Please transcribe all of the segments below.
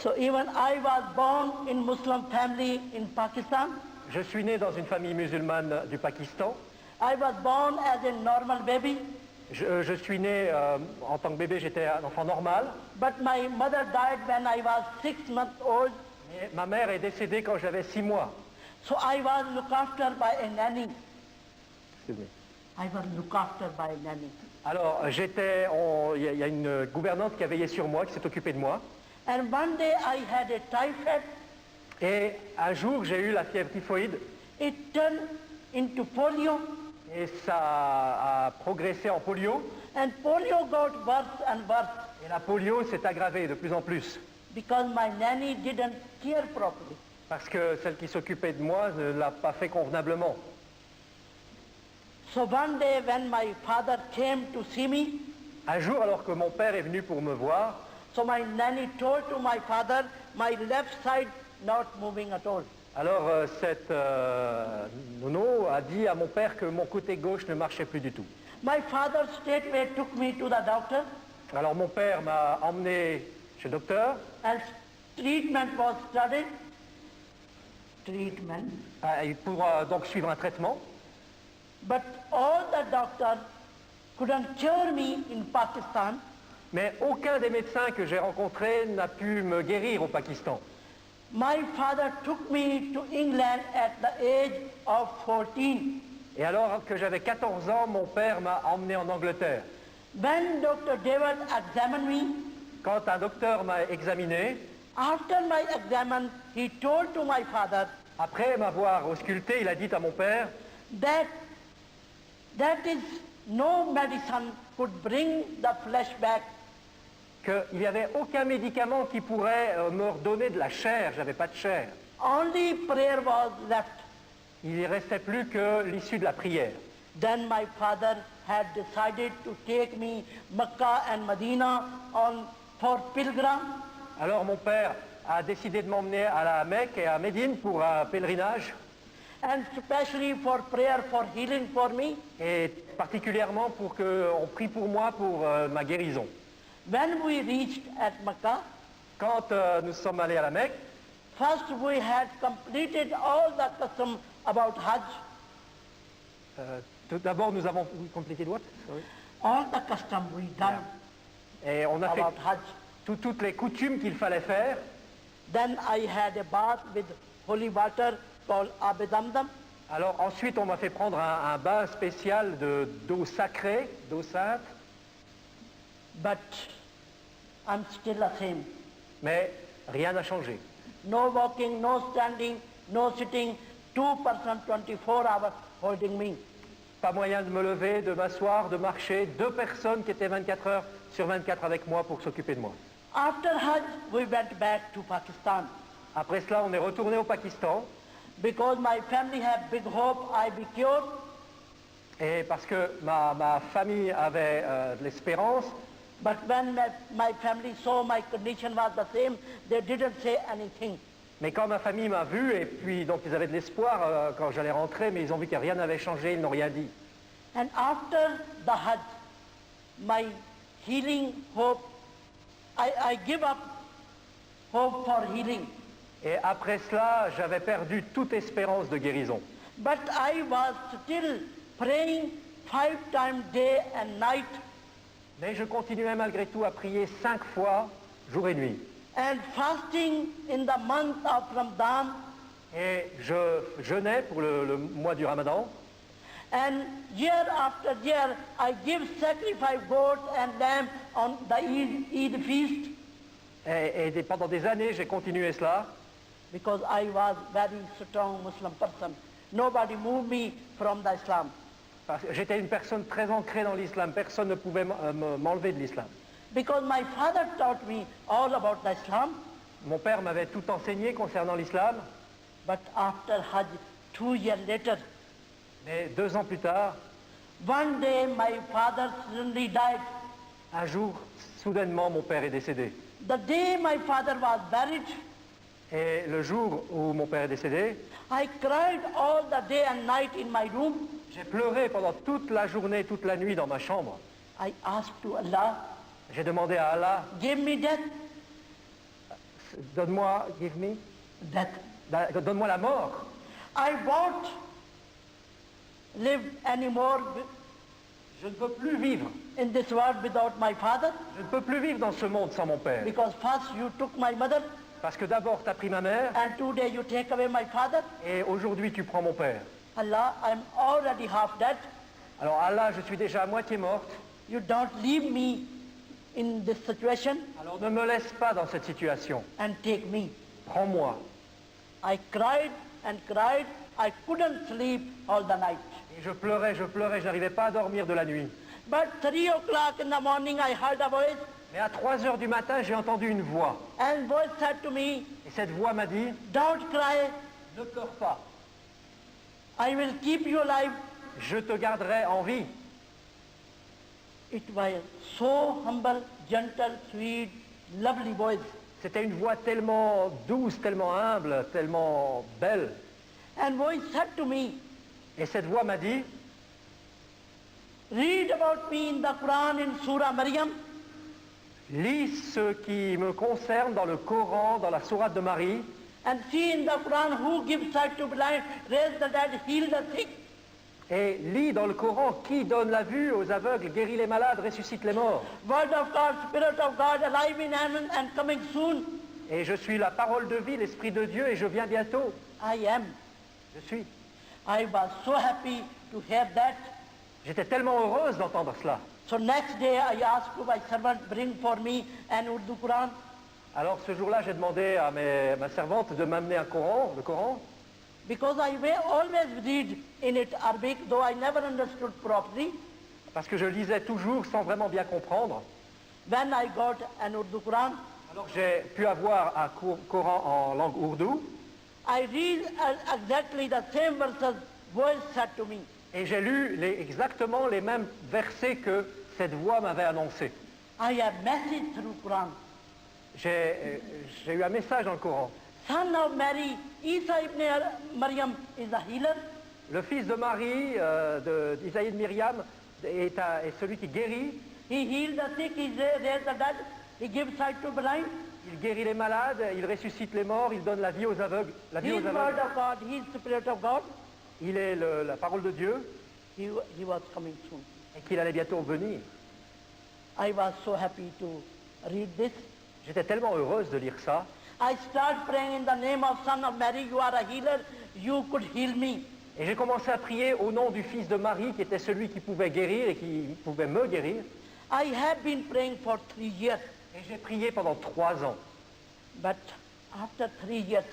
So even I was born in Muslim family in Pakistan. Je suis né dans une famille musulmane du Pakistan. I was born as a normal baby. Je suis né en tant que bébé, j'étais un enfant normal. But my mother died when I was 6 months old. Et ma mère est décédée quand j'avais 6 mois. So I was looked after by a nanny. Excuse me. I was looked after by a nanny. Alors, il y a une gouvernante qui a veillé sur moi, qui s'est occupée de moi. And one day I had a typhoid. Et un jour, j'ai eu la fièvre typhoïde. It turned into polio. Et ça a progressé en polio. And polio got worse and worse. Et la polio s'est aggravée de plus en plus. Because my nanny didn't care properly. Parce que celle qui s'occupait de moi ne l'a pas fait convenablement. So one day when my father came to see me, Un jour, alors que mon père est venu pour me voir, so my nanny told to my father, my left side not moving at all. alors cette nono a dit à mon père que mon côté gauche ne marchait plus du tout. My father straightway took me to the doctor Alors mon père m'a emmené chez le docteur and treatment was started. Treatment. pour donc suivre un traitement. But all the doctors couldn't cure me in Pakistan. Mais aucun des médecins que j'ai rencontrés n'a pu me guérir au Pakistan. My father took me to England at the age of 14. Et alors que j'avais 14 ans, mon père m'a emmené en Angleterre. When Dr. David examined me, Quand un docteur m'a examiné, after my exam, he told to my father après m'avoir ausculté, il a dit à mon père that is no medicine could bring the flesh back. qu'il n'y avait aucun médicament qui pourrait me redonner de la chair, j'avais pas de chair. Only prayer was left. Il ne restait plus que l'issue de la prière. Then my father had decided to take me Mecca and Medina for pilgrim. Alors mon père a décidé de m'emmener à la Mecque et à Médine pour un pèlerinage, And especially for prayer for healing for me. et particulièrement pour qu'on prie pour moi pour ma guérison. When we reached at Mecca, Quand nous sommes allés à la Mecque, first we had completed all the custom about Hajj. tout d'abord nous avons complété what? Sorry. All the custom we done Et on a fait about Hajj. toutes les coutumes qu'il fallait faire. Then I had a bath with holy water called Ab Zamzam. Alors ensuite on m'a fait prendre un bain spécial d'eau sacrée, d'eau sainte, But I'm still the same. mais rien n'a changé. No walking, no standing, no sitting. 2 persons 24 hours holding me. Pas moyen de me lever, de m'asseoir, de marcher. 2 personnes qui étaient 24 heures sur 24 avec moi pour s'occuper de moi. After Hajj, we went back to Pakistan. Après cela, on est retourné au Pakistan. Because my family had big hope I be cured. Et parce que ma famille avait de l'espérance, But when my family saw my condition was the same, they didn't say anything. mais quand ma famille m'a vu, et puis donc ils avaient de l'espoir quand j'allais rentrer, mais ils ont vu que rien n'avait changé, ils n'ont rien dit. And after the Hajj, my healing hope, I give up hope for healing. Et après cela, j'avais perdu toute espérance de guérison. But I was still praying 5 times day and night. Mais je continuais malgré tout à prier 5 fois, jour et nuit. And fasting in the month of Ramadan. Et je jeûnais pour le mois du Ramadan. And year after year, I give sacrifice goats and lamb on the Eid feast. Et pendant des années, j'ai continué cela. Because I was very strong Muslim person. Nobody moved me from the Islam. Parce que j'étais une personne très ancrée dans l'islam. Personne ne pouvait m'enlever de l'islam. Because my father taught me all about the Islam. Mon père m'avait tout enseigné concernant l'islam. But after Hajj, 2 years later, Mais 2 ans plus tard, one day my father suddenly died. un jour, soudainement, mon père est décédé. The day my father was buried, Et le jour où mon père est décédé, I cried all the day and night in my room. j'ai pleuré pendant toute la journée, toute la nuit dans ma chambre. I asked to Allah, J'ai demandé à Allah, give me death. donne-moi, give me, death. donne-moi la mort. I won't live anymore Je ne peux plus vivre. in this world without my father, Je ne peux plus vivre dans ce monde sans mon père. because first you took my mother, Parce que d'abord, tu as pris ma mère, and today you take away my father. et aujourd'hui, tu prends mon père. Allah, I'm already half dead. Alors Allah, je suis déjà à moitié morte. You don't leave me in this situation Alors ne me laisse pas dans cette situation. and take me. Prends-moi. I cried and cried. I couldn't sleep all the night. Et je pleurais, je n'arrivais pas à dormir de la nuit. But 3 o'clock in the morning I heard a voice, Mais à 3 heures du matin, j'ai entendu une voix. and voice said to me, Et cette voix m'a dit, don't cry, ne pleure pas. I will keep you alive. Je te garderai en vie. It was so humble, gentle, sweet, lovely voice. C'était une voix tellement douce, tellement humble, tellement belle. And voice said to me, Et cette voix m'a dit, read about me in the Quran in Surah Maryam. lis ce qui me concerne dans le Coran, dans la sourate de Marie, And see in the Quran who gives sight to blind, raise the dead, heal the sick. et lis dans le Coran qui donne la vue aux aveugles, guérit les malades, ressuscite les morts. Word of God, Spirit of God, alive in heaven and coming soon. Et je suis la parole de vie, l'Esprit de Dieu, et je viens bientôt. I am. Je suis. I was so happy to hear that. J'étais tellement heureuse d'entendre cela. So next day I asked to my servant, bring for me an Urdu Quran. Alors ce jour-là, j'ai demandé à ma servante de m'amener un Coran, le Coran, Because I will always read in it Arabic, though I never understood properly. parce que je lisais toujours sans vraiment bien comprendre. When I got an Urdu Quran, Alors j'ai pu avoir un Coran en langue ourdou, I read exactly the same verses voice said to me. et j'ai lu exactement les mêmes versets que cette voix m'avait annoncés. I have message through Quran. J'ai eu un message dans le Coran. Son of Mary, Isa ibn Maryam is a healer. Le fils de Marie, d'Isaïe de Myriam, est celui qui guérit. He healed the sick, he raised the dead, he gives sight to blind. Il guérit les malades, il ressuscite les morts, il donne la vie aux aveugles. La vie He aux is word aveugles. of God, he is the Spirit of God. Il est la parole de Dieu He was coming soon. et qu'il allait bientôt venir. I was so happy to read this. J'étais tellement heureuse de lire ça. I start praying in the name of Son of Mary, you are a healer, you could heal me. Et j'ai commencé à prier au nom du fils de Marie, qui était celui qui pouvait guérir et qui pouvait me guérir. I have been praying for 3 years, Et j'ai prié pendant 3 ans. but after 3 years,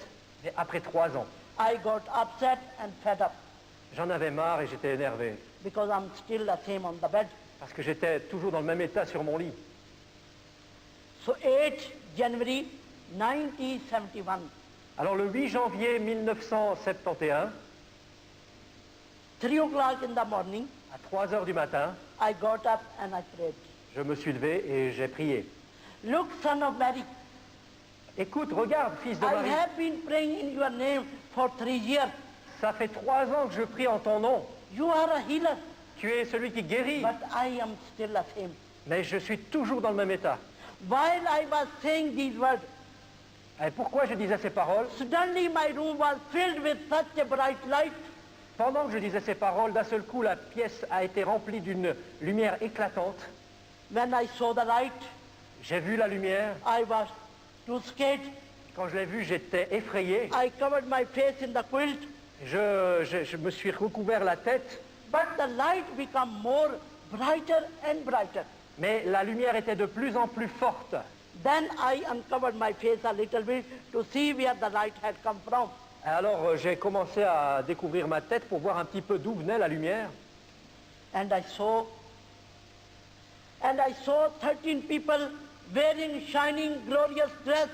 Et après 3 ans, I got upset and fed up j'en avais marre et j'étais énervé. because I'm still the same on the bed. Parce que j'étais toujours dans le même état sur mon lit. So 8 January 1971, Alors le 8 janvier 1971, 3 o'clock in the morning, à 3 heures du matin, I got up and I prayed. je me suis levé et j'ai prié. Look, Son of Mary, Écoute, regarde, fils de I Marie, have been praying in your name for 3 years. ça fait 3 ans que je prie en ton nom. You are a healer, Tu es celui qui guérit, but I am still the same. mais je suis toujours dans le même état. While I was saying these words, Et pourquoi je disais ces paroles? suddenly my room was filled with such a bright light. Pendant que je disais ces paroles, d'un seul coup, la pièce a été remplie d'une lumière éclatante. When I saw the light, J'ai vu la lumière. I was too scared. Quand je l'ai vue, j'étais effrayé. I covered my face in the quilt, Je me suis recouvert la tête, but the light became more brighter and brighter. mais la lumière était de plus en plus forte. Then I uncovered my face a little bit to see where the light had come from. Alors j'ai commencé à découvrir ma tête pour voir un petit peu d'où venait la lumière. And I saw 13 people wearing shining, glorious dress,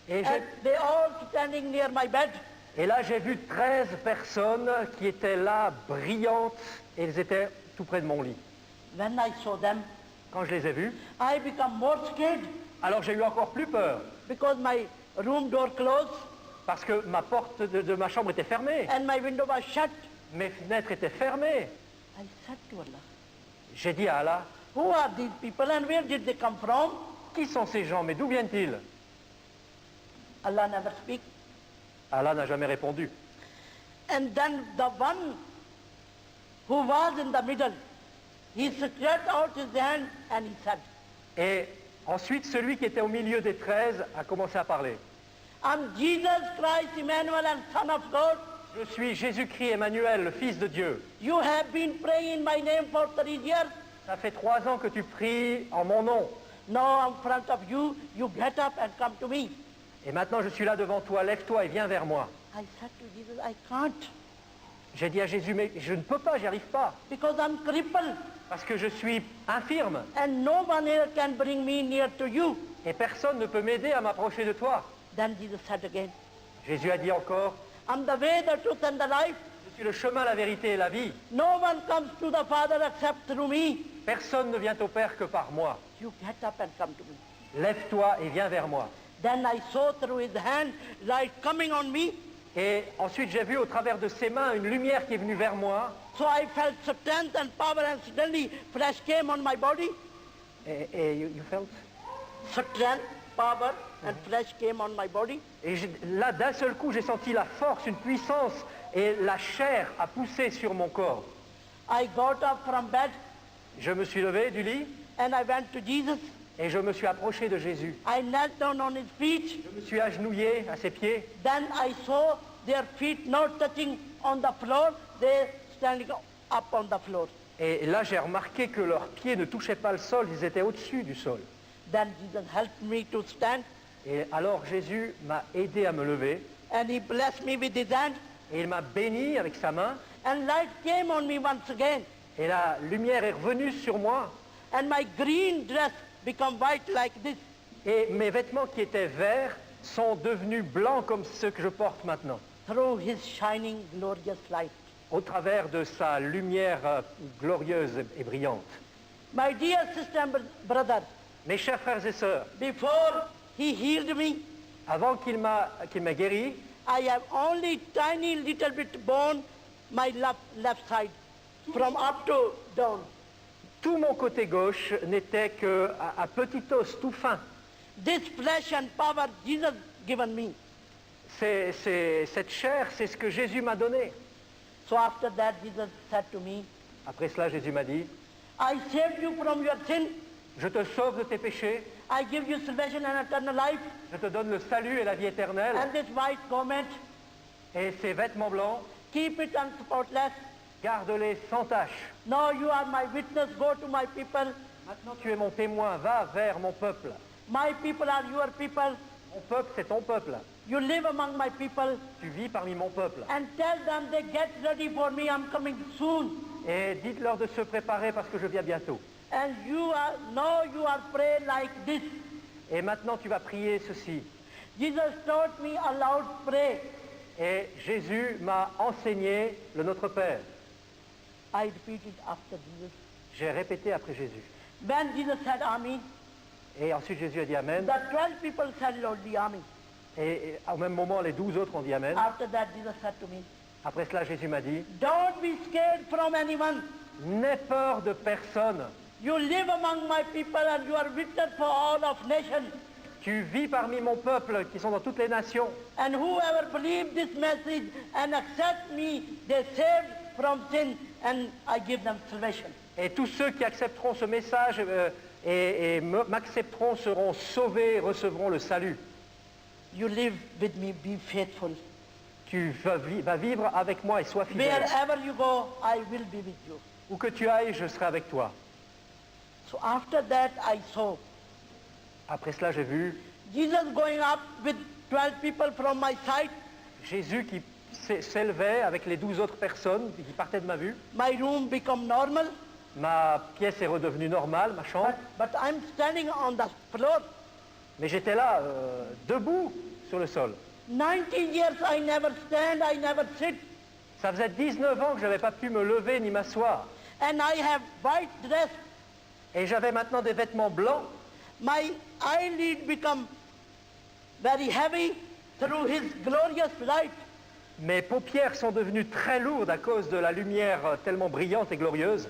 Et, and they all standing near my bed. et là j'ai vu 13 personnes qui étaient là, brillantes, et elles étaient tout près de mon lit. When I saw them, Quand je les ai vues, I became more scared alors j'ai eu encore plus peur, because my room door closed parce que ma porte de ma chambre était fermée, and my window was shut. mes fenêtres étaient fermées. I said to Allah, J'ai dit à Allah, who are these people and where did they come from? qui sont ces gens, mais d'où viennent-ils? Allah never speak. Allah n'a jamais répondu. And then the one who was in the middle, he stretched out his hand and he said, Et ensuite, celui qui était au milieu des 13 a commencé à parler. I'm Jesus Christ, Emmanuel, and Son of God. Je suis Jésus-Christ Emmanuel, le Fils de Dieu. You have been praying in my name for 3 years. Ça fait 3 ans que tu pries en mon nom. Now in front of you, you get up and come to me. Et maintenant, je suis là devant toi. Lève-toi et viens vers moi. I said to Jesus, I can't, J'ai dit à Jésus, mais je ne peux pas, j'y arrive pas. because I'm crippled, Parce que je suis infirme. and no one here can bring me near to you. Et personne ne peut m'aider à m'approcher de toi. Then Jesus said again, Jésus a dit encore, I'm the way, the truth, and the life. je suis le chemin, la vérité et la vie. No one comes to the Father except through me. Personne ne vient au Père que par moi. You get up and come to me. Lève-toi et viens vers moi. Then I saw through his hand light coming on me. Et ensuite, j'ai vu au travers de ses mains une lumière qui est venue vers moi. So I felt strength and power, and suddenly flesh came on my body. Et you felt? Strength, power, and flesh came on my body. Et là, d'un seul coup, j'ai senti la force, une puissance, et la chair a poussé sur mon corps. I got up from bed Je me suis levé du lit and I went to Jesus. et je me suis approché de Jésus. I knelt down on his feet. Je me suis agenouillé à ses pieds. Then I saw their feet not touching on the floor, they standing up on the floor. Et là, j'ai remarqué que leurs pieds ne touchaient pas le sol, ils étaient au-dessus du sol. Then Jesus helped me to stand, Et alors Jésus m'a aidé à me lever and he blessed me with his hand, et il m'a béni avec sa main. and light came on me once again, Et la lumière est revenue sur moi and my green dress become white like this. et mes vêtements qui étaient verts sont devenus blancs comme ceux que je porte maintenant. Through his shining, glorious light. Au travers de sa lumière glorieuse et brillante. My dear sister and brother, Mes chers frères et sœurs, before he healed me, avant qu'il m'ait guéri, I have only tiny little bit bone, my left side, from up to down. tout mon côté gauche n'était qu'un petit os tout fin. This flesh and power Jesus given me. Cette chair, c'est ce que Jésus m'a donné. So after that, Jesus said to me, Après cela, Jésus m'a dit, I saved you from your sin. je te sauve de tes péchés, I give you salvation and eternal life. je te donne le salut et la vie éternelle, And this white garment, et ces vêtements blancs, keep it unspotless. garde-les sans tache. Now you are my witness. Go to my people. Maintenant, tu es mon témoin, va vers mon peuple. My people are your people. Mon peuple, c'est ton peuple. You live among my people. Tu vis parmi mon peuple. And tell them they get ready for me. I'm coming soon. Et dites-leur de se préparer parce que je viens bientôt. And now you are praying like this. Et maintenant, tu vas prier ceci. Jesus taught me aloud pray. Et Jésus m'a enseigné le Notre Père. I repeated after Jesus. J'ai répété après Jésus. When Jesus said Amen, Et ensuite, Jésus a dit Amen. the 12 people said loudly Amen. Et au même moment, les 12 autres ont dit Amen. After that, Jesus said to me, Après cela, Jésus m'a dit, don't be scared from anyone. n'aie peur de personne. You live among my people and you are witness for all of nations. Tu vis parmi mon peuple qui sont dans toutes les nations. And whoever believes this message and accept me, they saved from sin and I give them salvation. Et tous ceux qui accepteront ce message et m'accepteront seront sauvés et recevront le salut. You live with me, be faithful. Tu vas vivre avec moi et sois fidèle. Wherever you go, I will be with you. Où que tu ailles, je serai avec toi. So after that, I saw Après cela, j'ai vu Jesus going up with 12 people from my side. Jésus qui s'élevait avec les 12 autres personnes qui partaient de ma vue. My room become normal, Ma pièce est redevenue normale, ma chambre. but I'm standing on the floor. Mais j'étais là, debout sur le sol. 19 years I never stand, I never sit. Ça faisait 19 ans que je n'avais pas pu me lever ni m'asseoir. And I have white dress. Et j'avais maintenant des vêtements blancs. My eyelid become very heavy through his glorious light. Mes paupières sont devenues très lourdes à cause de la lumière tellement brillante et glorieuse.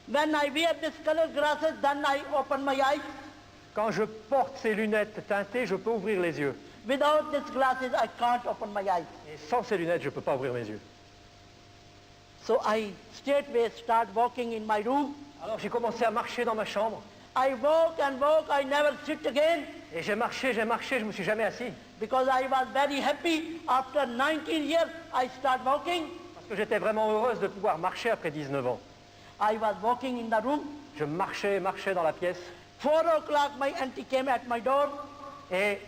When I wear this color glasses, then I open my eyes. Quand je porte ces lunettes teintées, je peux ouvrir les yeux. Without these glasses, I can't open my eyes. Et sans ces lunettes, je ne peux pas ouvrir mes yeux. So I straightway start walking in my room. Alors j'ai commencé à marcher dans ma chambre. I walk and walk, I never sit again Et j'ai marché, je ne me suis jamais assis. because I was very happy. After 19 years, I start walking. Parce que j'étais vraiment heureuse de pouvoir marcher après 19 ans. I was walking in the room. Je marchais dans la pièce. 4 o'clock, my auntie came at my door Et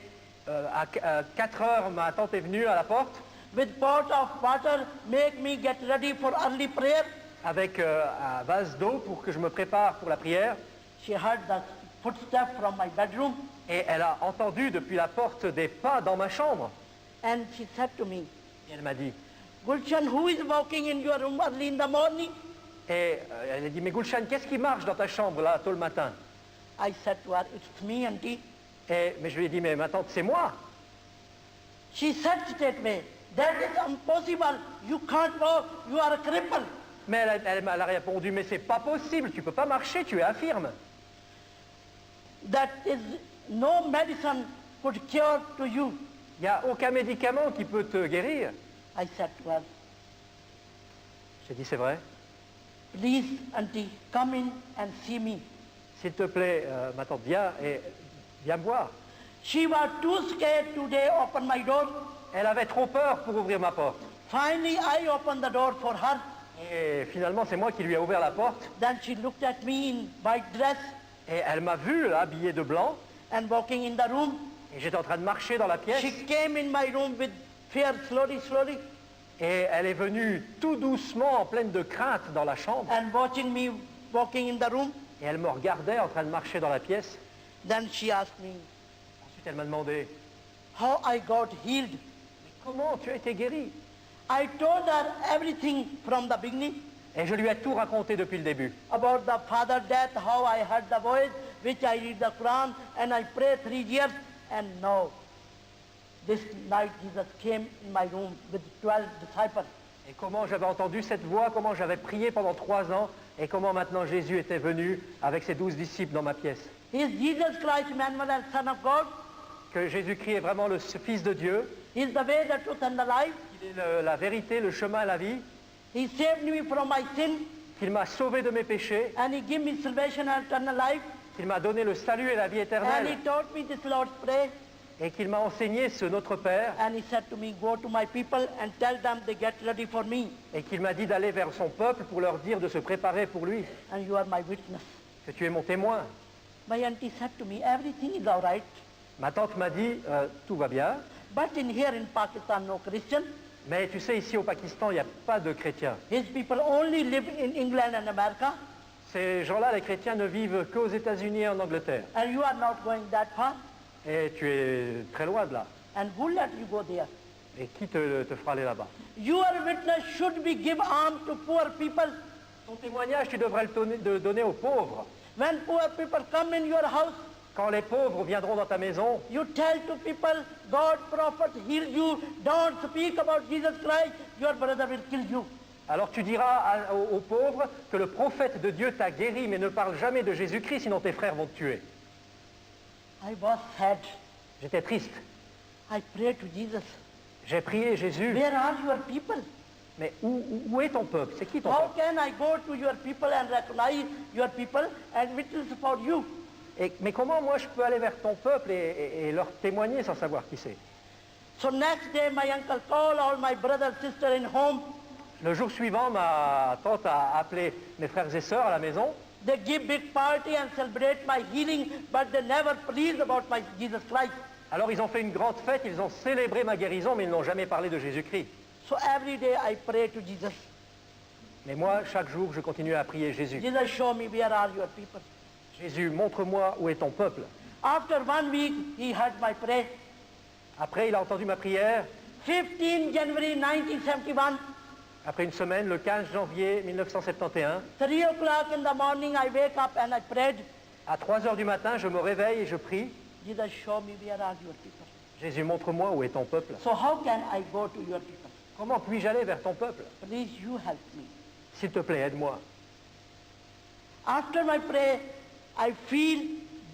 à 4 heures, ma tante est venue à la porte with pot of water, make me get ready for early prayer. avec un vase d'eau pour que je me prépare pour la prière. She heard the footsteps from my bedroom Et elle a entendu depuis la porte des pas dans ma chambre. and she said to me, Et elle m'a dit, Gulshan, who is walking in your room early in the morning? et elle a dit, mais Gulshan, qu'est-ce qui marche dans ta chambre là, tôt le matin? I said to her, it's me, auntie. Mais je lui ai dit, mais ma tante, c'est moi. She said straightway, that is impossible. You can't walk. You are a cripple. Mais elle a répondu, mais c'est pas possible, tu peux pas marcher, tu es infirme. That is no medicine could cure to you. Il n'y a aucun médicament qui peut te guérir. I said to her, J'ai dit, c'est vrai. please, auntie, come in and see me. S'il te plaît, ma tante, viens me voir. She was too scared today open my door. Elle avait trop peur pour ouvrir ma porte. Finally, I opened the door for her. Et finalement, c'est moi qui lui ai ouvert la porte. Then she looked at me in white dress Et elle m'a vu, là, habillée de blanc. and walking in the room. Et j'étais en train de marcher dans la pièce. She came in my room with fear slowly, slowly, Et elle est venue tout doucement, en pleine de crainte, dans la chambre. and watching me walking in the room. Et elle me regardait en train de marcher dans la pièce. Then she asked me, Ensuite, elle m'a demandé, how I got healed. comment tu as été guéri? I told her everything from the beginning Et je lui ai tout raconté depuis le début. about the father death, how I heard the voice, which I read the Quran, and I prayed 3 years, and now, this night Jesus came in my room with 12 disciples. Et comment j'avais entendu cette voix, comment j'avais prié pendant 3 ans, et comment maintenant Jésus était venu avec ses 12 disciples dans ma pièce. He is Jesus Christ, Emmanuel, Son of God. Que Jésus-Christ est vraiment le Fils de Dieu, He is the way, the truth, and the life. qu'il est la vérité, le chemin et la vie, He saved me from my sin, qu'il m'a sauvé de mes péchés, and He gave me salvation and eternal life. qu'il m'a donné le salut et la vie And He éternelle, taught me this Lord's Prayer. et qu'il m'a enseigné ce Notre Père, And He said to me, go to my people and tell them they get ready for me. et qu'il m'a dit d'aller vers son peuple pour leur dire de se préparer pour lui, And you are my witness. que tu es mon témoin. My auntie said to me, everything is all right. Ma tante m'a dit, tout va bien, But here in Pakistan, no Christian. mais tu sais, ici au Pakistan, il n'y a pas de chrétiens. His people only live in England and America. Ces gens-là, les chrétiens, ne vivent qu'aux États-Unis et en Angleterre. And you are not going that far. Et tu es très loin de là. And who let you go there? Et qui te fera aller là-bas? Your witness should be give alms to poor people. Ton témoignage, tu devrais le donner aux pauvres. When poor people come in your house, Quand les pauvres viendront dans ta maison, you tell to people, God prophet heal you. Don't speak about Jesus Christ. Your brother will kill you. alors tu diras aux pauvres que le prophète de Dieu t'a guéri, mais ne parle jamais de Jésus-Christ, sinon tes frères vont te tuer. I was sad. J'étais triste. I prayed to Jesus. J'ai prié Jésus, Where are your people? mais où est ton peuple? C'est qui ton How peuple? can I go to your people and recognize your people and witness for you? Mais comment moi je peux aller vers ton peuple et leur témoigner sans savoir qui c'est? So next day my uncle called all my brother and sister in home. Le jour suivant, ma tante a appelé mes frères et sœurs à la maison. They give big party and celebrate my healing, but they never pleased about my Jesus Christ. Alors ils ont fait une grande fête, ils ont célébré ma guérison, mais ils n'ont jamais parlé de Jésus-Christ. So every day I pray to Jesus. Mais moi, chaque jour, je continue à prier Jésus. Jesus, show me where are your people. Jésus, montre-moi où est ton peuple. After 1 week, he heard my prayer. Après, il a entendu ma prière. 15 January 1971, Après une semaine, le 15 janvier 1971, 3 o'clock in the morning, I wake up and I prayed. à 3 heures du matin, je me réveille et je prie. Jesus, show me where are your people. Jésus, montre-moi où est ton peuple. So how can I go to your people? Comment puis-je aller vers ton peuple? Please, you help me. S'il te plaît, aide-moi. After my prayer, I feel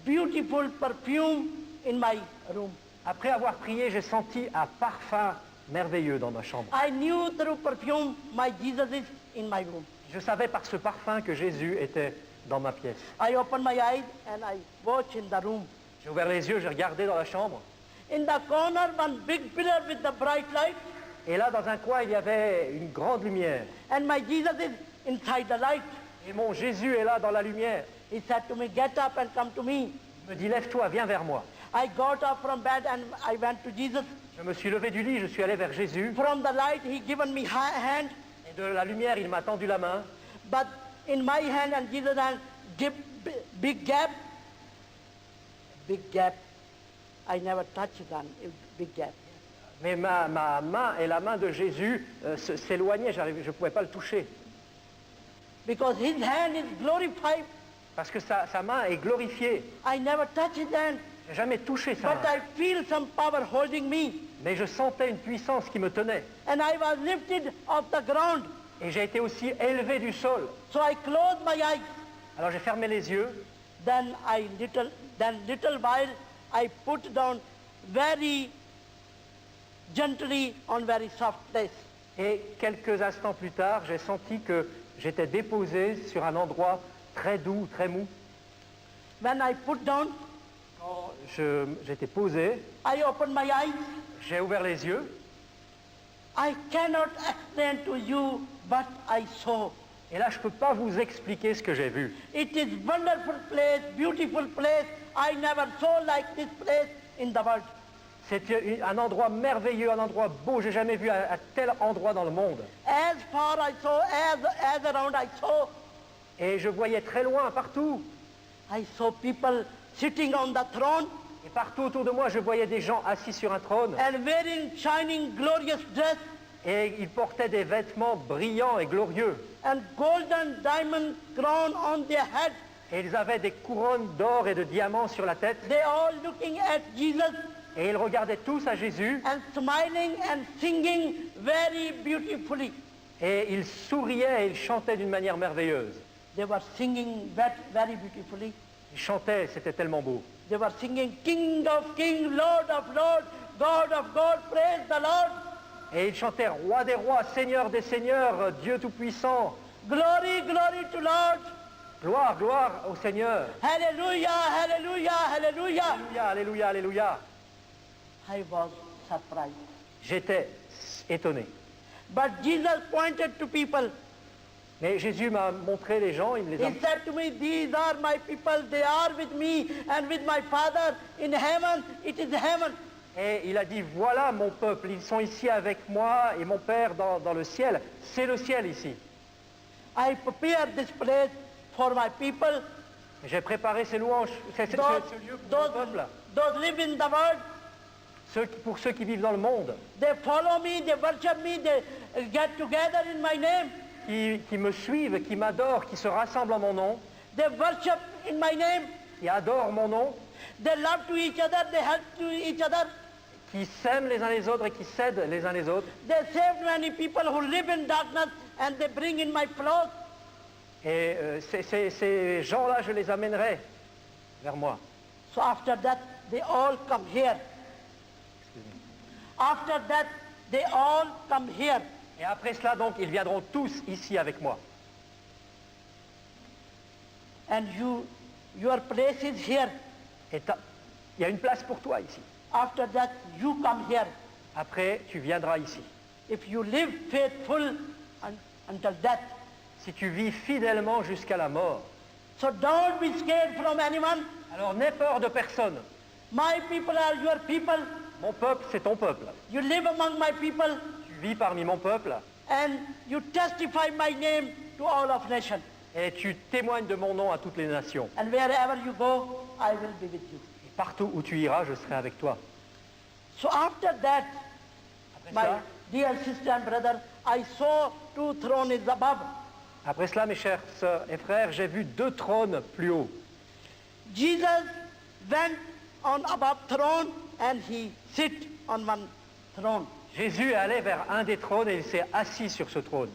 beautiful perfume in my room. Après avoir prié, j'ai senti un parfum merveilleux dans ma chambre. I knew through perfume my Jesus is in my room. Je savais par ce parfum que Jésus était dans ma pièce. I opened my eyes and I watched in the room. J'ai ouvert les yeux, j'ai regardé dans la chambre. In the corner, one big pillar with the bright light, Et là, dans un coin, il y avait une grande lumière. and my Jesus is inside the light. Et mon Jésus est là dans la lumière. He said to me, get up and come to me. Il me dit, lève-toi, viens vers moi. I got up from bed and I went to Jesus. Je me suis levé du lit, je suis allé vers Jésus. From the light, he given me hand, Et de la lumière, il m'a tendu la main. but in my hand and Jesus' hand, give big gap. Big gap. I never touched that big gap. Mais ma main et la main de Jésus s'éloignaient, je ne pouvais pas le toucher. Because his hand is glorified. Parce que sa main est glorifiée. I never touched his hand, Je n'ai jamais touché sa but main. I feel some power holding me. Mais je sentais une puissance qui me tenait. And I was lifted off the ground. Et j'ai été aussi élevé du sol. So I closed my eyes. Alors j'ai fermé les yeux. Then little while I put down very gently on very soft place. Et quelques instants plus tard, j'ai senti que j'étais déposé sur un endroit très doux, très mou. When I put down, J'étais posé, I opened my eyes. j'ai ouvert les yeux. I cannot explain to you what I saw. Et là, je ne peux pas vous expliquer ce que j'ai vu. It is wonderful place, beautiful place. I never saw like this place in the world. C'est un endroit merveilleux, un endroit beau. J'ai jamais vu un tel endroit dans le monde. As far I saw, as around I saw, Et je voyais très loin, partout. I saw people sitting on the throne Et partout autour de moi, je voyais des gens assis sur un trône. and wearing shining glorious dress Et ils portaient des vêtements brillants et glorieux. and golden diamond crown on their head. Et ils avaient des couronnes d'or et de diamants sur la tête. They all looking at Jesus Et ils regardaient tous à Jésus. and smiling and singing very beautifully. Et ils souriaient et ils chantaient d'une manière merveilleuse. They were singing very beautifully. Ils chantaient, c'était tellement beau. They were singing, King of kings, Lord of lords, God of gods, praise the Lord. Et ils chantaient Roi des rois, Seigneur des seigneurs, Dieu tout-puissant. Glory, glory to Lord. Gloire, gloire au Seigneur. Hallelujah, hallelujah, hallelujah. Alléluia, alléluia, alléluia. I was surprised. J'étais étonné. But Jesus pointed to people. Mais Jésus m'a montré les gens, il me les a... He said to me, these are my people, they are with me and with my Father in heaven, it is heaven. Et il a dit, voilà mon peuple, ils sont ici avec moi et mon Père dans le ciel. C'est le ciel ici. I prepared this place for my people, J'ai préparé ces louanges, ce lieu pour mon peuple. those live in the world. Pour ceux qui vivent dans le monde, They follow me, they worship me, they get together in my name. qui me suivent, qui m'adorent, qui se rassemblent en mon nom, They worship in my name. qui adorent mon nom, They love to each other, they help to each other. qui s'aiment les uns les autres et qui s'aident les uns les autres. They save many people who live in darkness and they bring in my flock. Et ces gens-là, je les amènerai vers moi. So after that, they all come here. After that, they all come here. Et après cela, donc, ils viendront tous ici avec moi. And your place is here. Et il y a une place pour toi ici. After that, you come here. Après, tu viendras ici. If you live faithful until death. Si tu vis fidèlement jusqu'à la mort. So don't be scared from anyone. Alors n'aie peur de personne. My people are your people. Mon peuple, c'est ton peuple. You live among my people Tu vis parmi mon peuple and you testify my name to all of nations. et tu témoignes de mon nom à toutes les nations. And wherever you go, I will be with you. Et partout où tu iras, je serai avec toi. So after that, Après my cela, dear sister and brother, I saw 2 thrones above. après cela, mes chers sœurs et frères, j'ai vu 2 trônes plus haut. Jesus went on above throne and he sit on one throne. Jésus est allé vers un des trônes et il s'est assis sur ce trône.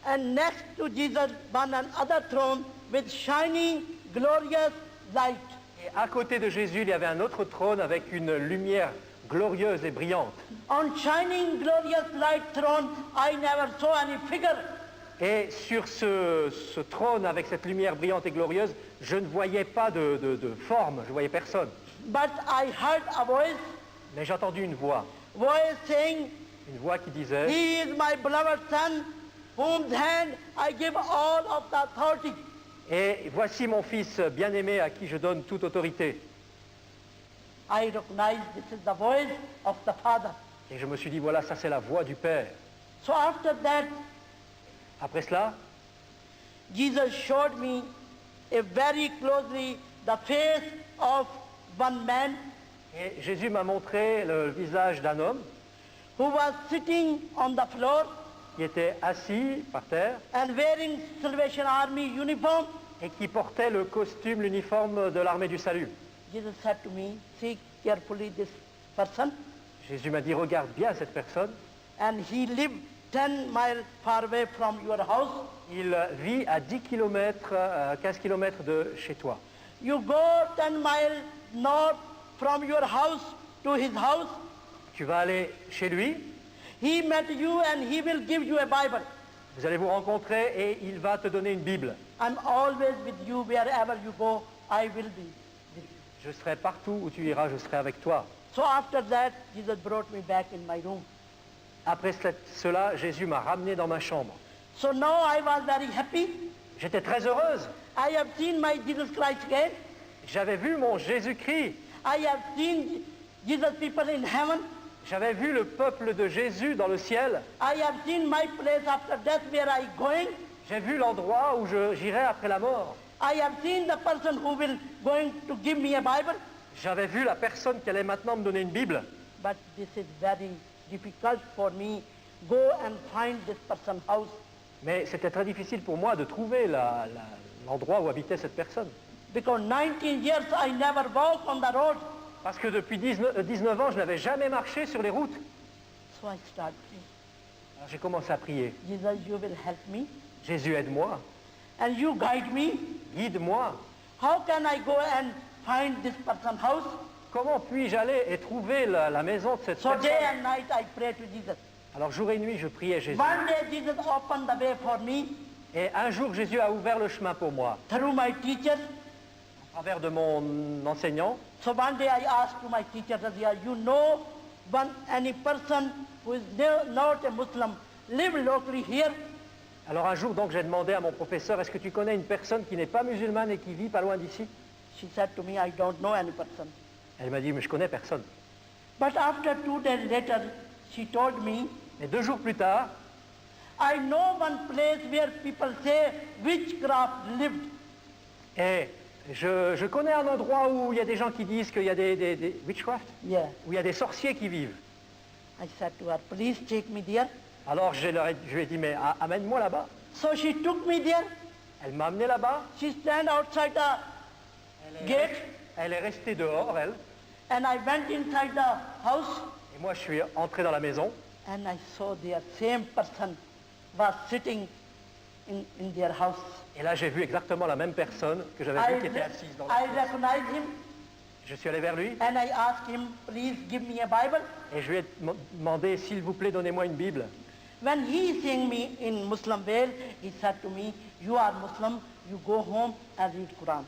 And next to Jesus, one another throne with shining, glorious light. Et à côté de Jésus, il y avait un autre trône avec une lumière glorieuse et brillante. On shining glorious light throne, I never saw any figure. Et sur ce trône avec cette lumière brillante et glorieuse, je ne voyais pas de forme, je ne voyais personne. But I heard a voice Mais j'ai entendu une voix saying, qui disait, He is my beloved son, whom hand I give all of the authority. et voici mon fils bien-aimé à qui je donne toute autorité. I recognize this is the voice of the Father. Et je me suis dit, voilà, ça c'est la voix du Père. So after that, Après cela, Jesus showed me very closely the face of one man et Jésus m'a montré le visage d'un homme who was sitting on the floor qui était assis par terre and wearing Salvation Army uniform. et qui portait le costume, l'uniforme de l'armée du salut. Jesus said to me, see carefully this person. Jésus m'a dit, regarde bien cette personne. And he lived 10 miles far away from your house. Il vit à 10 km, 15 km de chez toi. You go 10 miles north from your house to his house. Tu vas aller chez lui, He met you and he will give you a Bible. vous allez vous rencontrer et il va te donner une Bible. I'm always with you wherever you go. I will be with you. Je serai partout où tu iras, je serai avec toi. So after that, Jesus brought me back in my room. Après cela, Jésus m'a ramené dans ma chambre. So now I was very happy. J'étais très heureuse. I have seen my Jesus Christ again. J'avais vu mon Jésus-Christ. I have seen Jesus people in heaven. J'avais vu le peuple de Jésus dans le ciel. I have seen my place after death where I going. J'ai vu l'endroit où j'irai après la mort. I have seen the person who will going to give me a Bible. J'avais vu la personne qui allait maintenant me donner une Bible. But this is very difficult for me. Go and find this person's house. Mais c'était très difficile pour moi de trouver l'endroit où habitait cette personne. Because 19 years I never walk on the road. Parce que depuis 19 ans, je n'avais jamais marché sur les routes. So I start praying. Alors j'ai commencé à prier. Jesus, you will help me. Jésus, aide-moi, And you guide me. guide-moi. How can I go and find this person's house? Comment puis-je aller et trouver la maison de cette So day personne? and night I pray to Jesus. Alors jour et nuit, je priais Jésus. One day Jesus opened the way for me Et un jour, Jésus a ouvert le chemin pour moi, through my teacher. à travers de mon enseignant. So one day I asked to my teacher, Razia, you know any person who is not a Muslim live locally here? Alors un jour, donc, j'ai demandé à mon professeur, est-ce que tu connais une personne qui n'est pas musulmane et qui vit pas loin d'ici? She said to me, I don't know any person. Elle m'a dit, mais je connais personne. But after 2 days later, she told me, Et 2 jours plus tard, I know one place where people say witchcraft lived. et je connais un endroit où il y a des gens qui disent qu'il y a des witchcraft, Yeah. où il y a des sorciers qui vivent. I said to her, please take me there. Alors je lui ai dit, mais amène-moi là-bas. So she took me there. Elle m'a amené là-bas. She stand outside the gate Elle est restée dehors, elle. and I went inside the house Et moi, je suis entré dans la maison. and I saw their same person was sitting in their house. Et là, j'ai vu exactement la même personne que j'avais I, vue qui était assise dans I la recognized him Je suis allé vers lui and I asked him, please give me a Bible. et je lui ai demandé, s'il vous plaît, donnez-moi une Bible. When he seeing me in Muslim way, he said to me, you are Muslim, you go home and read Quran.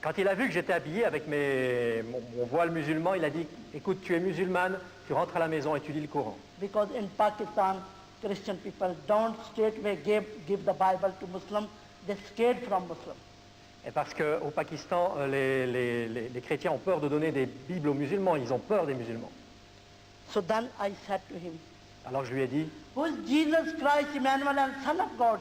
Quand il a vu que j'étais habillé avec mon voile musulman, il a dit, écoute, tu es musulmane, tu rentres à la maison et tu lis le Coran. Because in Pakistan, Christian people don't straightway give the Bible to Muslim, they scared from Muslim. Et parce qu'au Pakistan, les chrétiens ont peur de donner des Bibles aux musulmans, ils ont peur des musulmans. So then I said to him, Alors je lui ai dit, who is Jesus Christ, Emmanuel, and Son of God?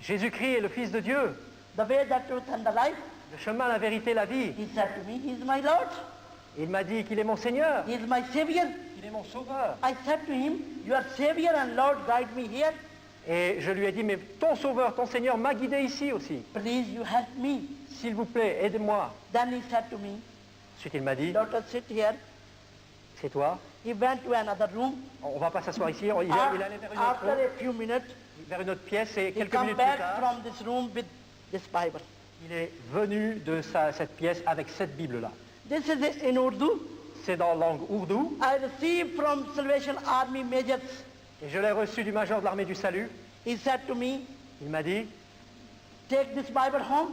Jésus-Christ est le Fils de Dieu, The way, the truth, and the life. le chemin, la vérité, la vie. He said to me, he is my Lord, Et il m'a dit qu'il est mon Seigneur, he is my Savior. qu'il est mon Sauveur. I said to him, your Savior and Lord guide me here. Et je lui ai dit, mais ton Sauveur, ton Seigneur m'a guidé ici aussi. Please, you help me. S'il vous plaît, aide-moi. Then he said to me, Ensuite, il m'a dit, daughter, sit here. c'est toi. He went to another room. On va pas s'asseoir ici. Il allait vers une After autre, a few minutes, pièce et he quelques come minutes plus back tard, from this room with this Bible. Il est venu de cette pièce avec cette Bible-là. This is in Urdu. C'est dans la langue ourdou I received from Salvation Army majors. et je l'ai reçu du major de l'armée du salut. He said to me, Il m'a dit, take this Bible home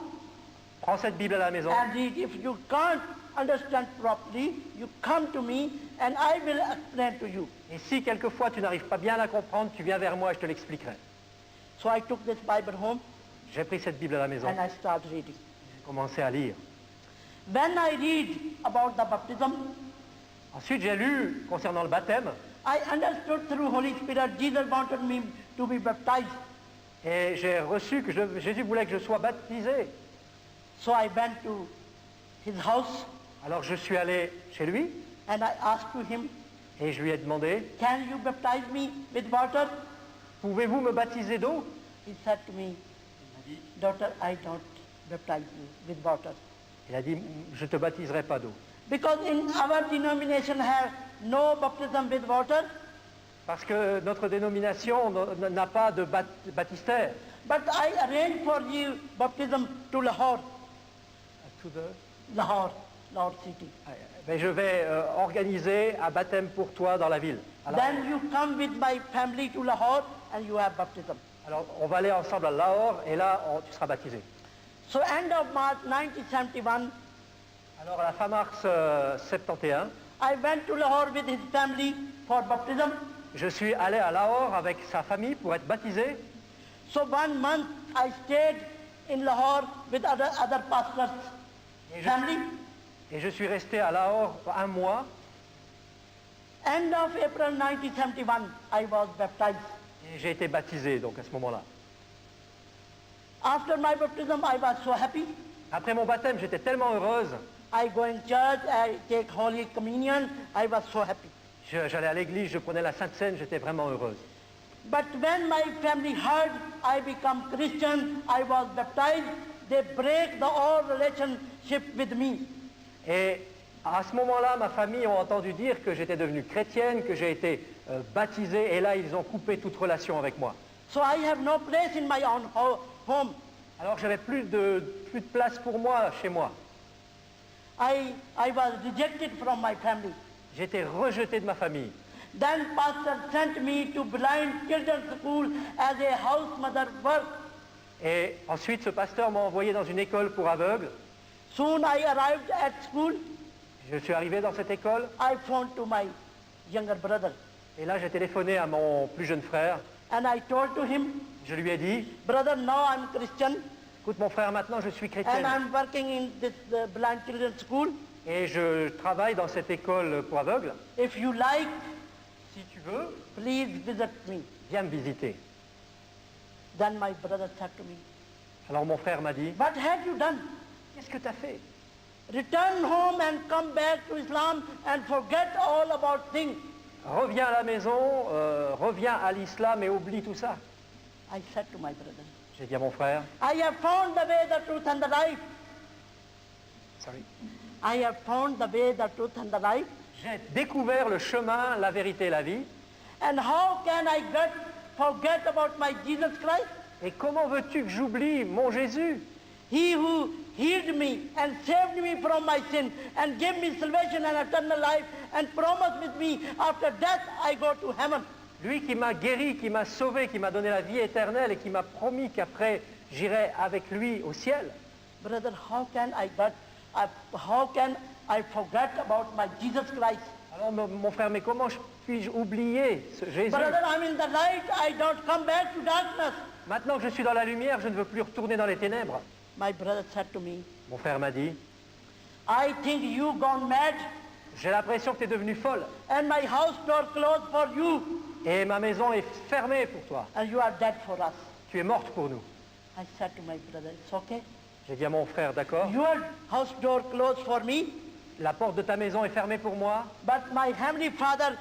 prends cette Bible à la maison and read. If you can't understand properly, you come to me and I will explain to you. et si quelquefois tu n'arrives pas bien à la comprendre, tu viens vers moi et je te l'expliquerai. So I took this Bible home J'ai pris cette Bible à la maison, and I started reading. j'ai commencé à lire. When I read about the baptism, Ensuite, j'ai lu concernant le baptême I understood through Holy Spirit Jesus wanted me to be baptized. et j'ai reçu que Jésus voulait que je sois baptisé. So I went to his house Alors je suis allé chez lui and I asked to him, et je lui ai demandé, can you baptize me with water? pouvez-vous me baptiser d'eau? He said to me, daughter, I don't baptize you with water. Il a dit, je ne te baptiserai pas d'eau. Because in our denomination have no baptism with water, Parce que notre dénomination n'a pas de baptistère. but I arranged for you baptism to Lahore, Lahore city. Mais je vais organiser un baptême pour toi dans la ville. Then you come with my family to Lahore and you have baptism. Alors on va aller ensemble à Lahore et là tu seras baptisé. So end of March 1971, Alors à la fin mars 71, I went to Lahore with his family for baptism. je suis allé à Lahore avec sa famille pour être baptisé. So 1 month I stayed in Lahore with other pastors' family. Et je suis resté à Lahore un mois. End of April 1971, I was baptized. Et j'ai été baptisé donc à ce moment-là. After my baptism, I was so happy. Après mon baptême, j'étais tellement heureuse. I go in church, I take Holy Communion, I was so happy. J'allais à l'église, je prenais la Sainte Seine, j'étais vraiment heureuse. But when my family heard I become Christian, I was baptized, they break the all relationship with me. Et à ce moment-là, ma famille a entendu dire que j'étais devenue chrétienne, que j'ai été baptisé, et là, ils ont coupé toute relation avec moi. So I have no place in my own home. Alors, j'avais plus de place pour moi chez moi. I was rejected from my family. J'étais rejeté de ma famille. Then pastor sent me to blind children's school as a house mother work. Et ensuite, ce pasteur m'a envoyé dans une école pour aveugles. Soon I arrived at school. Je suis arrivé dans cette école, I phoned to my younger brother et là, j'ai téléphoné à mon plus jeune frère. and I told to him, Je lui ai dit, brother, now I'm Christian écoute mon frère, maintenant je suis and chrétienne. I'm working in this blind children's school. Et je travaille dans cette école pour aveugles. If you like, Si tu veux, please visit me. viens me visiter. Then my brother said to me, Alors mon frère m'a dit, what have you done? qu'est-ce que tu as fait? Return home and come back to Islam and forget all about things. Reviens à la maison, reviens à l'islam et oublie tout ça. I said to my brother, J'ai dit à mon frère, I have found the way, the truth and the life. sorry. I have found the way, the truth and the life. J'ai découvert le chemin, la vérité et la vie. And how can I forget about my Jesus Christ? Et comment veux-tu que j'oublie mon Jésus? He who healed me and saved me from my sin and gave me salvation and eternal life and promised with me after death I go to heaven. Lui qui m'a guéri, qui m'a sauvé, qui m'a donné la vie éternelle et qui m'a promis qu'après j'irai avec lui au ciel. Brother, how can I forget about my Jesus Christ? Alors mon frère, mais comment puis-je oublier ce Jésus? Brother, I'm in the light, I don't come back to darkness. Maintenant que je suis dans la lumière, je ne veux plus retourner dans les ténèbres. My brother said to me, Mon frère m'a dit, I think you gone mad j'ai l'impression que tu es devenue folle and my house door closed for you et ma maison est fermée pour toi. and you are dead for us. Tu es morte pour nous. I said to my brother, it's okay. J'ai dit à mon frère, d'accord, Your house door closed for me, la porte de ta maison est fermée pour moi, but my heavenly Father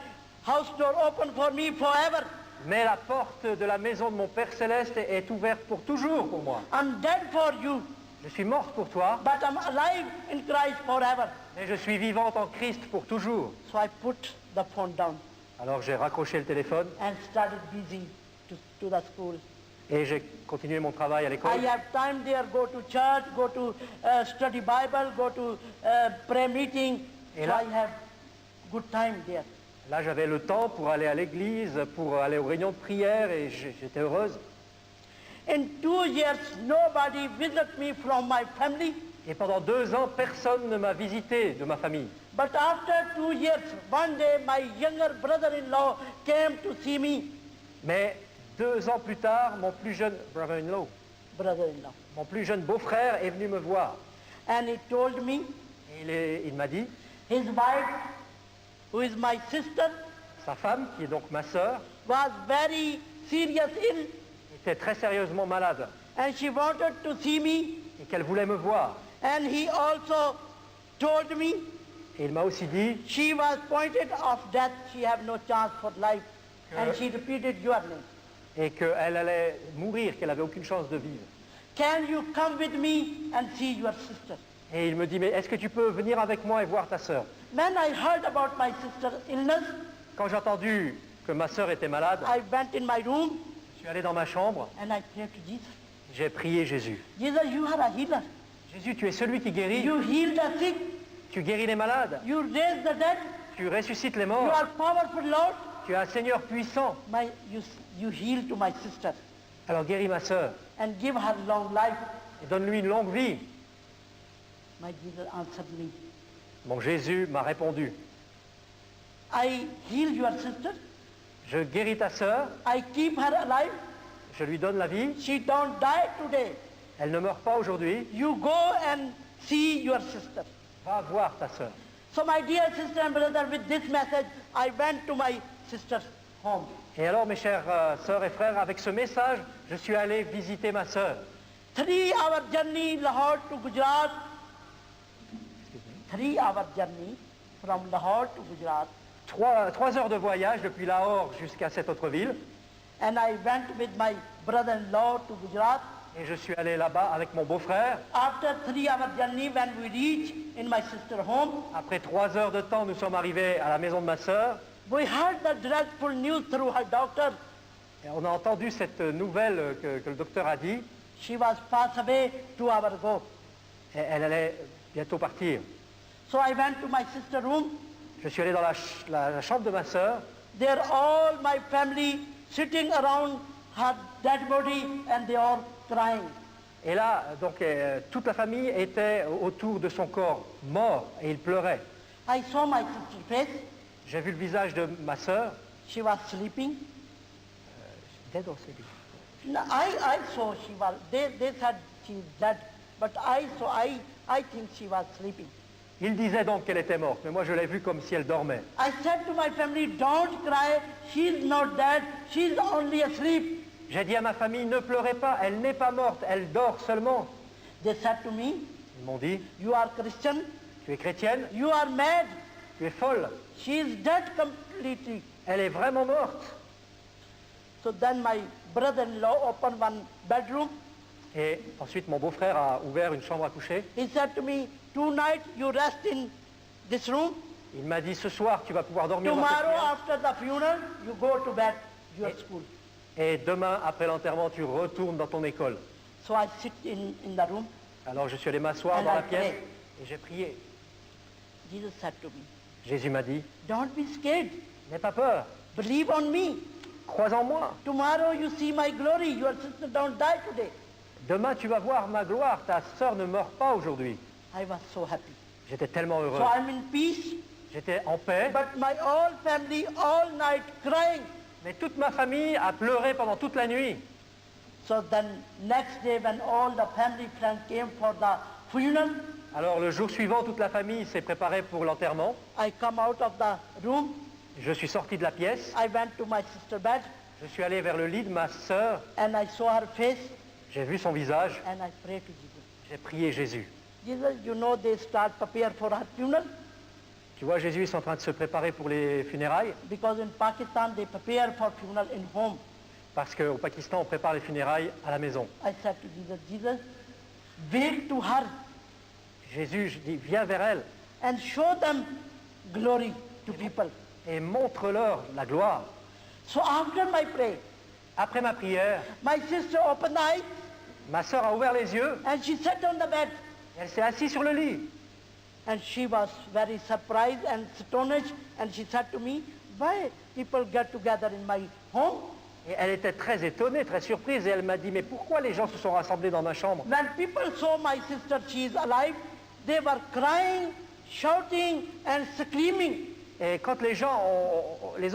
house door open for me forever. mais la porte de la maison de mon Père Céleste est ouverte pour toujours pour moi. I'm dead for you, Je suis morte pour toi, but I'm alive in Christ forever. mais je suis vivante en Christ pour toujours. So I put the phone down Alors j'ai raccroché le téléphone and started busy to the school. Et j'ai continué mon travail à l'école. I have time there, go to church, go to study Bible, go to prayer meeting. Et So là- I have good time there. Là, j'avais le temps pour aller à l'église, pour aller aux réunions de prière et j'étais heureuse. In 2 years, nobody visit me from my family. Et pendant 2 ans, personne ne m'a visité de ma famille. But after 2 years, one day my younger brother-in-law came to see me. Mais 2 ans plus tard, mon plus jeune brother-in-law, Brother-in-law. mon plus jeune beau-frère est venu me voir. And he told me Et il m'a dit, his wife, who is my sister, sa femme, qui est donc ma sœur, was very serious ill. était très sérieusement malade And she wanted to see me. et qu'elle voulait me voir. And he also told me Et il m'a aussi dit she was pointed of death. She have no chance for life. And she repeated your name. et qu'elle allait mourir, qu'elle n'avait aucune chance de vivre. Can you come with me and see your sister? Et il me dit, mais est-ce que tu peux venir avec moi et voir ta sœur? When I heard about my sister's illness, Quand j'ai entendu que ma sœur était malade, I went in my room je suis allé dans ma chambre, and I prayed to Jesus. j'ai prié Jésus. Jesus, you are a healer. Jésus, tu es celui qui guérit, You heal the sick. tu guéris les malades, You raise the dead. tu ressuscites les You morts, are powerful, Lord. tu es un Seigneur puissant. You heal to my sister Alors guéris ma sœur and give her long life. et donne-lui une longue vie. My Jesus answered me. Mon Jésus m'a répondu, I heal your sister. je guéris ta sœur, I keep her alive. je lui donne la vie, She don't die today. elle ne meurt pas aujourd'hui, You go and see your sister. va voir ta sœur. So my dear sister and brother, with this message, I went to my sister's home. Et alors mes chères sœurs et frères, avec ce message, je suis allé visiter ma sœur. 3-hour journey Lahore to Gujarat. 3-hour journey from Lahore to Gujarat. 3 heures de voyage depuis Lahore jusqu'à cette autre ville. And I went with my brother-in-law to Gujarat. Et je suis allé là-bas avec mon beau-frère. After 3-hour journey, when we reached in my sister's home, Après 3 heures de temps, nous sommes arrivés à la maison de ma sœur. we heard the dreadful news through her doctor. Et on a entendu cette nouvelle que le docteur a dit. She was passed away 2 hours ago. Et elle allait bientôt partir. So I went to my sister's room. Je suis allé dans la chambre de ma sœur. There all my family sitting around her dead body and they are crying. Et là, donc, toute la famille était autour de son corps mort et il pleurait. I saw my sister's face. J'ai vu le visage de ma sœur. She was sleeping. Dead or sleeping? No, I saw she was, they said she is dead, but I think she was sleeping. Il disait donc qu'elle était morte, mais moi je l'ai vue comme si elle dormait. I said to my family, don't cry, she's not dead, she's only asleep. J'ai dit à ma famille, ne pleurez pas, elle n'est pas morte, elle dort seulement. They said to me, Ils m'ont dit, you are Christian, tu es chrétienne, you are mad, tu es folle, she is dead completely. elle est vraiment morte. So then my brother-in-law opened one bedroom. Et ensuite mon beau-frère a ouvert une chambre à coucher. He said to me, tonight you rest in this room. Il m'a dit, ce soir tu vas pouvoir dormir dans cette Tomorrow pièce. after the funeral, you go to bed, your school. Et demain, après l'enterrement, tu retournes dans ton école. So I sit in the room. Alors je suis allé m'asseoir And dans I la pièce pray. et j'ai prié. Jesus said to me, Jésus m'a dit, don't be scared. n'aie pas peur, Believe on me. crois en moi. Tomorrow you see my glory. Your sister don't die today. Demain, tu vas voir ma gloire, ta sœur ne meurt pas aujourd'hui. I was so happy. J'étais tellement heureux. So I'm in peace, J'étais en paix, but my whole family all night crying. mais toute ma famille a pleuré pendant toute la nuit. So then next day when all the family friends came for the funeral, Alors le jour suivant, toute la famille s'est préparée pour l'enterrement. I come out of the room. Je suis sorti de la pièce, I went to my sister's bed je suis allé vers le lit de ma sœur, and I saw her face j'ai vu son visage, and I prayed to Jesus. j'ai prié Jésus. Jesus, you know they start prepare for her funeral Tu vois, Jésus est en train de se préparer pour les funérailles, because in Pakistan they prepare for funeral in home. parce qu'au Pakistan, on prépare les funérailles à la maison. I said to Jesus, Jesus, wake to her Jésus, je dis, viens vers elle and show them glory to people. et montre-leur la gloire. So after my prayer, Après ma prière, my sister opened the eyes ma sœur a ouvert les yeux and she sat on the bed. et elle s'est assise sur le lit. And she was very surprised and astonished, and she said to me, why people get together in my home? Et elle était très étonnée, très surprise, et elle m'a dit, mais pourquoi les gens se sont rassemblés dans ma chambre? When people saw my sister, she is alive, they were crying, shouting, and screaming. Et quand les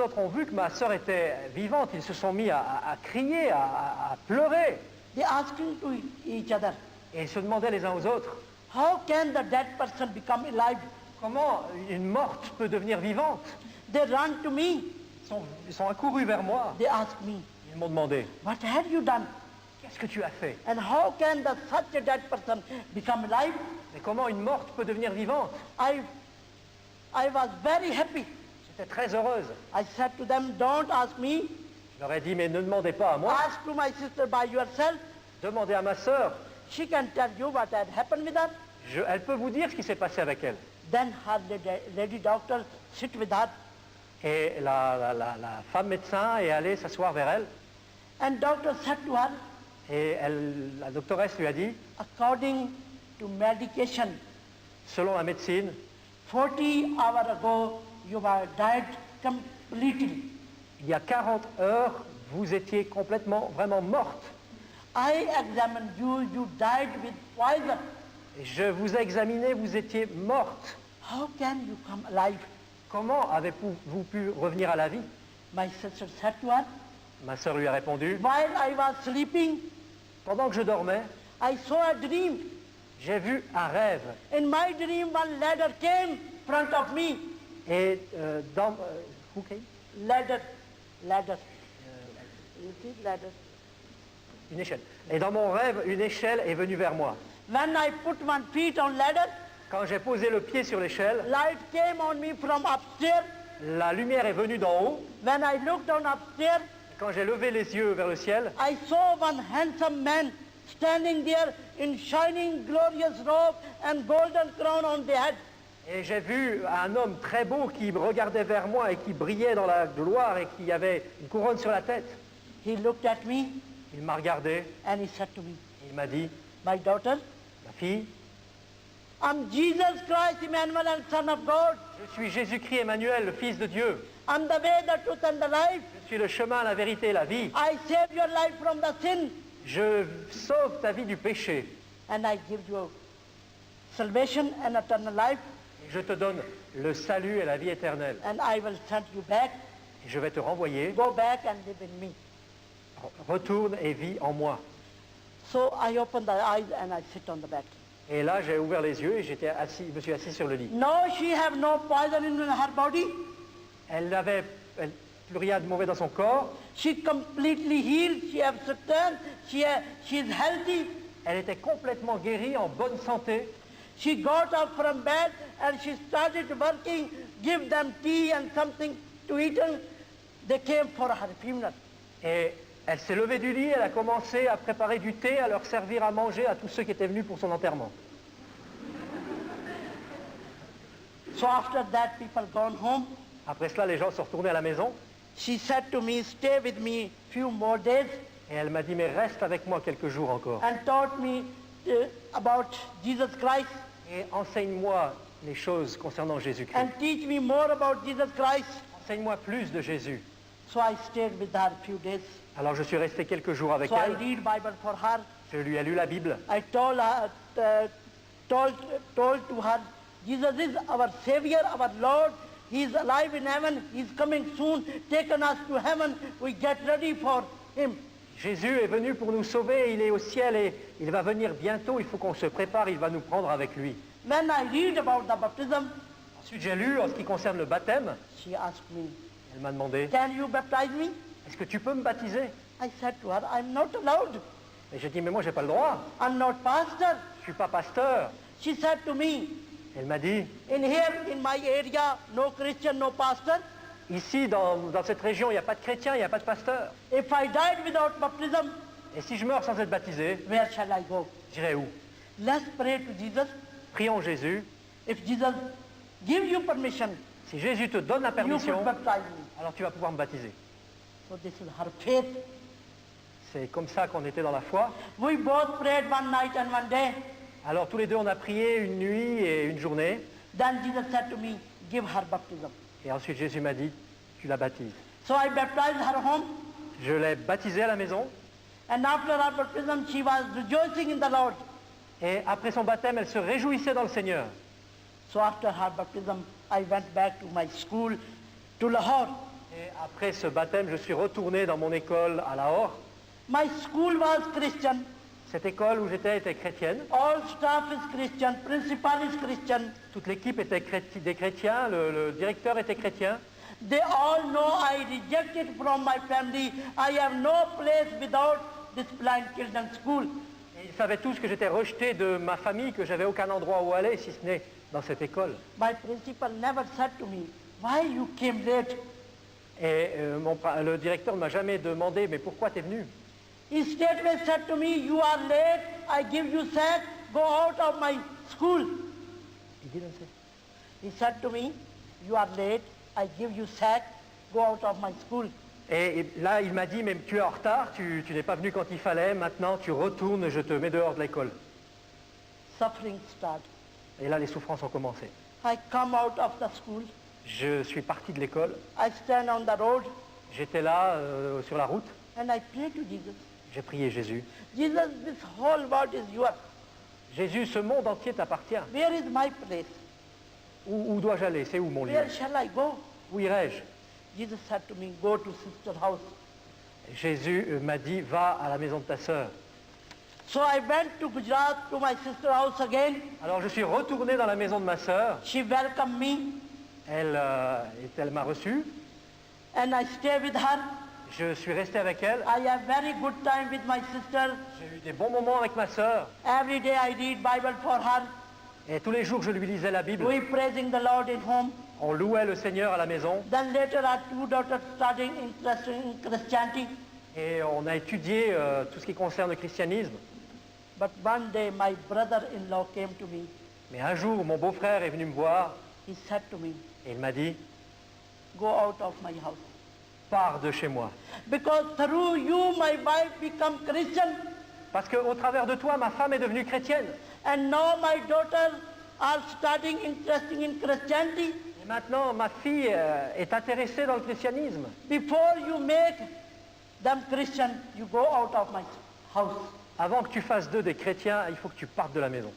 autres ont vu que ma sœur était vivante, ils se sont mis à crier, à pleurer. They asking to each other, Et ils se demandaient les uns aux autres, how can the dead person become alive? comment une morte peut devenir vivante? They ran to me. Ils sont accourus vers moi. They asked me, Ils m'ont demandé, what have you done? qu'est-ce que tu as fait? And how can such a dead person become alive? Mais comment une morte peut devenir vivante? I was very happy. J'étais très heureuse. I said to them, don't ask me. Je leur ai dit, mais ne demandez pas à moi, Ask to my sister by yourself. demandez à ma sœur. She can tell you what had happened with her. Elle peut vous dire ce qui s'est passé avec elle. Then her lady doctor sit with her. Et la femme médecin est allée s'asseoir vers elle. And doctor said to her, Et la doctoresse lui a dit, according to medication, selon la médecine, 40 hours ago you were died completely. il y a 40 heures, vous étiez complètement, vraiment morte. I examined you, you died with poison. Et je vous ai examiné, vous étiez morte. How can you come alive? Comment avez-vous pu revenir à la vie? My sister said to her, Ma sœur lui a répondu, while I was sleeping, pendant que je dormais, I saw a dream. j'ai vu un rêve. In my dream, one ladder came in front of me. Et dans... who came? Ladder. You see, ladder. Une échelle. Et dans mon rêve, une échelle est venue vers moi. When I put one feet on ladder, Quand j'ai posé le pied sur l'échelle, light came on me from upstairs. la lumière est venue d'en haut. When I looked on upstairs, Quand j'ai levé les yeux vers le ciel, I saw one handsome man standing there in shining glorious robe and golden crown on the head. et j'ai vu un homme très beau qui me regardait vers moi et qui brillait dans la gloire et qui avait une couronne sur la tête. He looked at me Il m'a regardé and he said to me, et il m'a dit, my daughter, ma fille, I'm Jesus Christ, Emmanuel and Son of God. je suis Jésus-Christ Emmanuel, le Fils de Dieu. I'm the way, the truth and the life. Je suis le chemin, la vérité et la vie. I save your life from the sin Je sauve ta vie du péché. and I give you salvation and eternal life, Et je te donne le salut et la vie éternelle. and I will send you back. Et je vais te renvoyer. Go back and live in me. Retourne et vis en moi. So I open the eyes and I sit on the bed. Et là, j'ai ouvert les yeux et je me suis assis sur le lit. No, she have no poison in her body. Elle n'avait plus rien de mauvais dans son corps. She completely healed. She have strength. She is healthy. Elle était complètement guérie, en bonne santé. She got up from bed and she started working. Give them tea and something to eat. And they came for her funeral. Et elle s'est levée du lit, elle a commencé à préparer du thé, à leur servir à manger à tous ceux qui étaient venus pour son enterrement. So after that, people gone home. Après cela, les gens sont retournés à la maison. She said to me, stay with me few more days, Et elle m'a dit, mais reste avec moi quelques jours encore. and taught me about Jesus Christ Et enseigne-moi les choses concernant Jésus-Christ. and teach me more about Jesus Christ. Enseigne-moi plus de Jésus. So I stayed with her few days. Alors je suis resté quelques jours avec So I elle. read Bible for her. Je lui ai lu la Bible. I told to her, Jesus is our Savior, our Lord. He is alive in heaven. He is coming soon, taking us to heaven. We get ready for him. Jésus est venu pour nous sauver, il est au ciel et il va venir bientôt, il faut qu'on se prépare, il va nous prendre avec lui. When I read about the baptism, Ensuite j'ai lu en ce qui concerne le baptême, she asked me, elle m'a demandé, can you baptize me? est-ce que tu peux me baptiser? I said to her, I'm not allowed. Et j'ai dit, mais moi j'ai pas le droit, I'm not pastor. je suis pas pasteur. She said to me, Elle m'a dit, in here, in my area, no Christian, no pastor. ici dans cette région il n'y a pas de chrétien, il n'y a pas de pasteur. If I died without baptism, Et si je meurs sans être baptisé, where shall I go? j'irai où? Let's pray to Jesus. Prions Jésus. If Jesus gives you permission, Si Jésus te donne la you permission, could baptize me. alors tu vas pouvoir me baptiser. So this is her faith. C'est comme ça qu'on était dans la foi. We both prayed one night and one day. Alors tous les deux, on a prié une nuit et une journée. Then Jesus said to me, give her baptism. Et ensuite, Jésus m'a dit, tu la baptises. So I baptized her home. Je l'ai baptisée à la maison. And after her baptism, she was rejoicing in the Lord. Et après son baptême, elle se réjouissait dans le Seigneur. So after her baptism, I went back to my school to Lahore. Et après ce baptême, je suis retourné dans mon école à Lahore. My school was Christian. Cette école où j'étais était chrétienne. All staff is Christian. Principal is Christian. Toute l'équipe était des chrétiens. Le directeur était chrétien. They all know I rejected from my family. I have no place without this blind children's school. Et ils savaient tous que j'étais rejeté de ma famille, que j'avais aucun endroit où aller, si ce n'est dans cette école. My principal never said to me, why you came late? Et le directeur ne m'a jamais demandé, mais pourquoi tu es venu? He straightway said to me, you are late, I give you sack, go out of my school. Il didn't say. He said to me, you are late, I give you sack, go out of my school. Et là, il m'a dit, mais tu es en retard, tu n'es pas venu quand il fallait, maintenant tu retournes, je te mets dehors de l'école. Suffering start. Et là, les souffrances ont commencé. I come out of the school, Je suis parti de l'école, I stand on the road, j'étais là, sur la route, and I pray to Jesus. j'ai prié Jésus. Jesus, this whole world is yours. Jésus, ce monde entier t'appartient. Where is my place? Où dois-je aller? C'est où mon lieu? Where shall I go? Où irai-je? Jesus said to me, go to sister's house. Jésus m'a dit, va à la maison de ta sœur. So I went to Gujarat to my sister's house again. Alors je suis retourné dans la maison de ma sœur. She welcomed me Elle m'a reçu. and I stay with her. Je suis resté avec elle. I have very good time with my sister. J'ai eu des bons moments avec ma sœur. Every day I read Bible for her. Et tous les jours, je lui lisais la Bible. We praising the Lord in home. On louait le Seigneur à la maison. Then later our two daughters studying in Christianity. Et on a étudié tout ce qui concerne le christianisme. But one day my brother-in-law came to me. Mais un jour, mon beau-frère est venu me voir He said to me, et il m'a dit, go out of my house. pars de chez moi. Because through you my wife become Christian. Parce qu'au travers de toi, ma femme est devenue chrétienne. And now my daughters are studying interesting in Christianity. Et maintenant, ma fille est intéressée dans le christianisme. Before you make them Christian, you go out of my house. Avant que tu fasses d'eux des chrétiens, il faut que tu partes de la maison.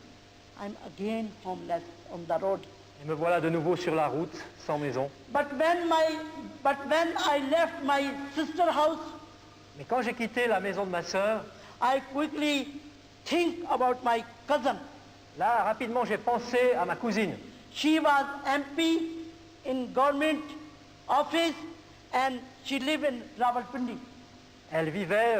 I'm again homeless on the road. Et me voilà de nouveau sur la route, sans maison. But when I left my sister house, Mais quand j'ai quitté la maison de ma sœur, I quickly think about my cousin. là, rapidement, j'ai pensé à ma cousine. She was MP in government office and she lived in Rawalpindi. Elle vivait,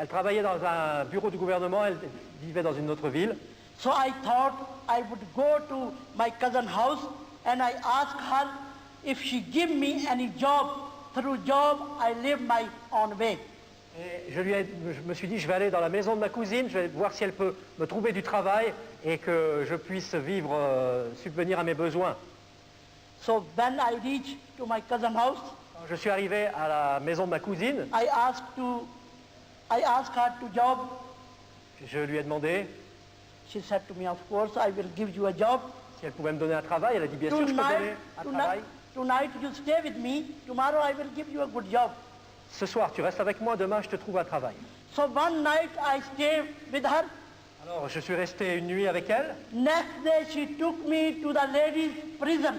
elle travaillait dans un bureau du gouvernement, elle vivait dans une autre ville. So I thought I would go to my cousin's house and I asked her if she give me any job. Through job, I live my own way. Et je me suis dit, je vais aller dans la maison de ma cousine, je vais voir si elle peut me trouver du travail et que je puisse vivre, subvenir à mes besoins. So when I reached to my cousin's house, Quand je suis arrivé à la maison de ma cousine, I asked her to job. je lui ai demandé She said to me, of course, I will give you a job. si elle pouvait me donner un travail. Elle a dit, bien sûr, je peux donner un travail. Tonight you stay with me. Tomorrow I will give you a good job. Ce soir, tu restes avec moi, demain, je te trouve un travail. So one night I stayed with her. Alors, je suis resté une nuit avec elle. Next day she took me to the ladies' prison.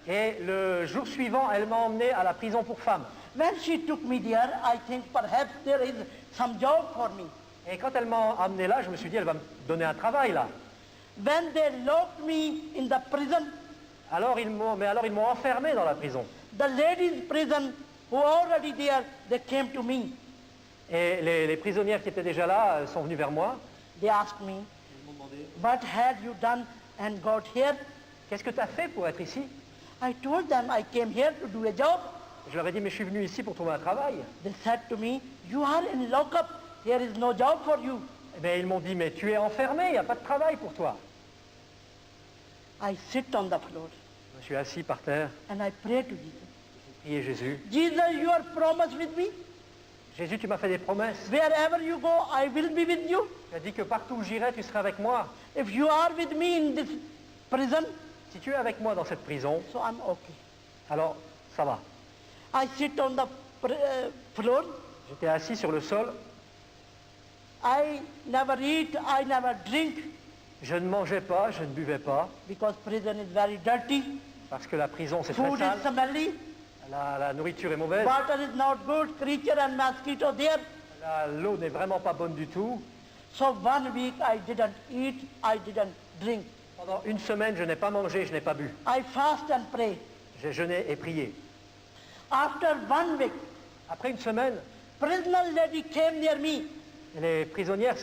Et le jour suivant, elle m'a emmené à la prison pour femmes. When she took me there, I think perhaps there is some job for me. Et quand elle m'a emmené là, je me suis dit, elle va me donner un travail là. When they locked me in the prison, Alors ils m'ont enfermé dans la prison. the ladies' prison who are already there, they came to me. Et les prisonnières qui étaient déjà là sont venues vers moi. They asked me, what had you done and got here? Qu'est-ce que tu as fait pour être ici? I told them I came here to do a job. Je leur ai dit, mais je suis venu ici pour trouver un travail. They said to me, you are in lockup. There is no job for you. Eh bien, ils m'ont dit, mais tu es enfermé, il n'y a pas de travail pour toi. I sit on the floor Je me suis assis par terre, and I pray to Jesus. prié Jésus. Jesus, you are promised with me. Jésus, tu m'as fait des promesses. Wherever you go, I will be with you. Tu as dit que partout où j'irai, tu seras avec moi. If you are with me in this prison, Si tu es avec moi dans cette prison, so I'm okay. alors ça va. I sit on the floor. J'étais assis sur le sol. I never eat, I never drink, Je ne mangeais pas, je ne buvais pas, because prison is very dirty. parce que la prison, c'est très Food sale. is smelly. La nourriture est mauvaise. Water is not good. Creature and mosquito there. L'eau n'est vraiment pas bonne du tout. So 1 week I didn't eat, I didn't drink. Pendant une semaine, je n'ai pas mangé, je n'ai pas bu. I fast and pray. J'ai jeûné et prié. After 1 week, Après une semaine, prisoner lady came near me. les prisonnières,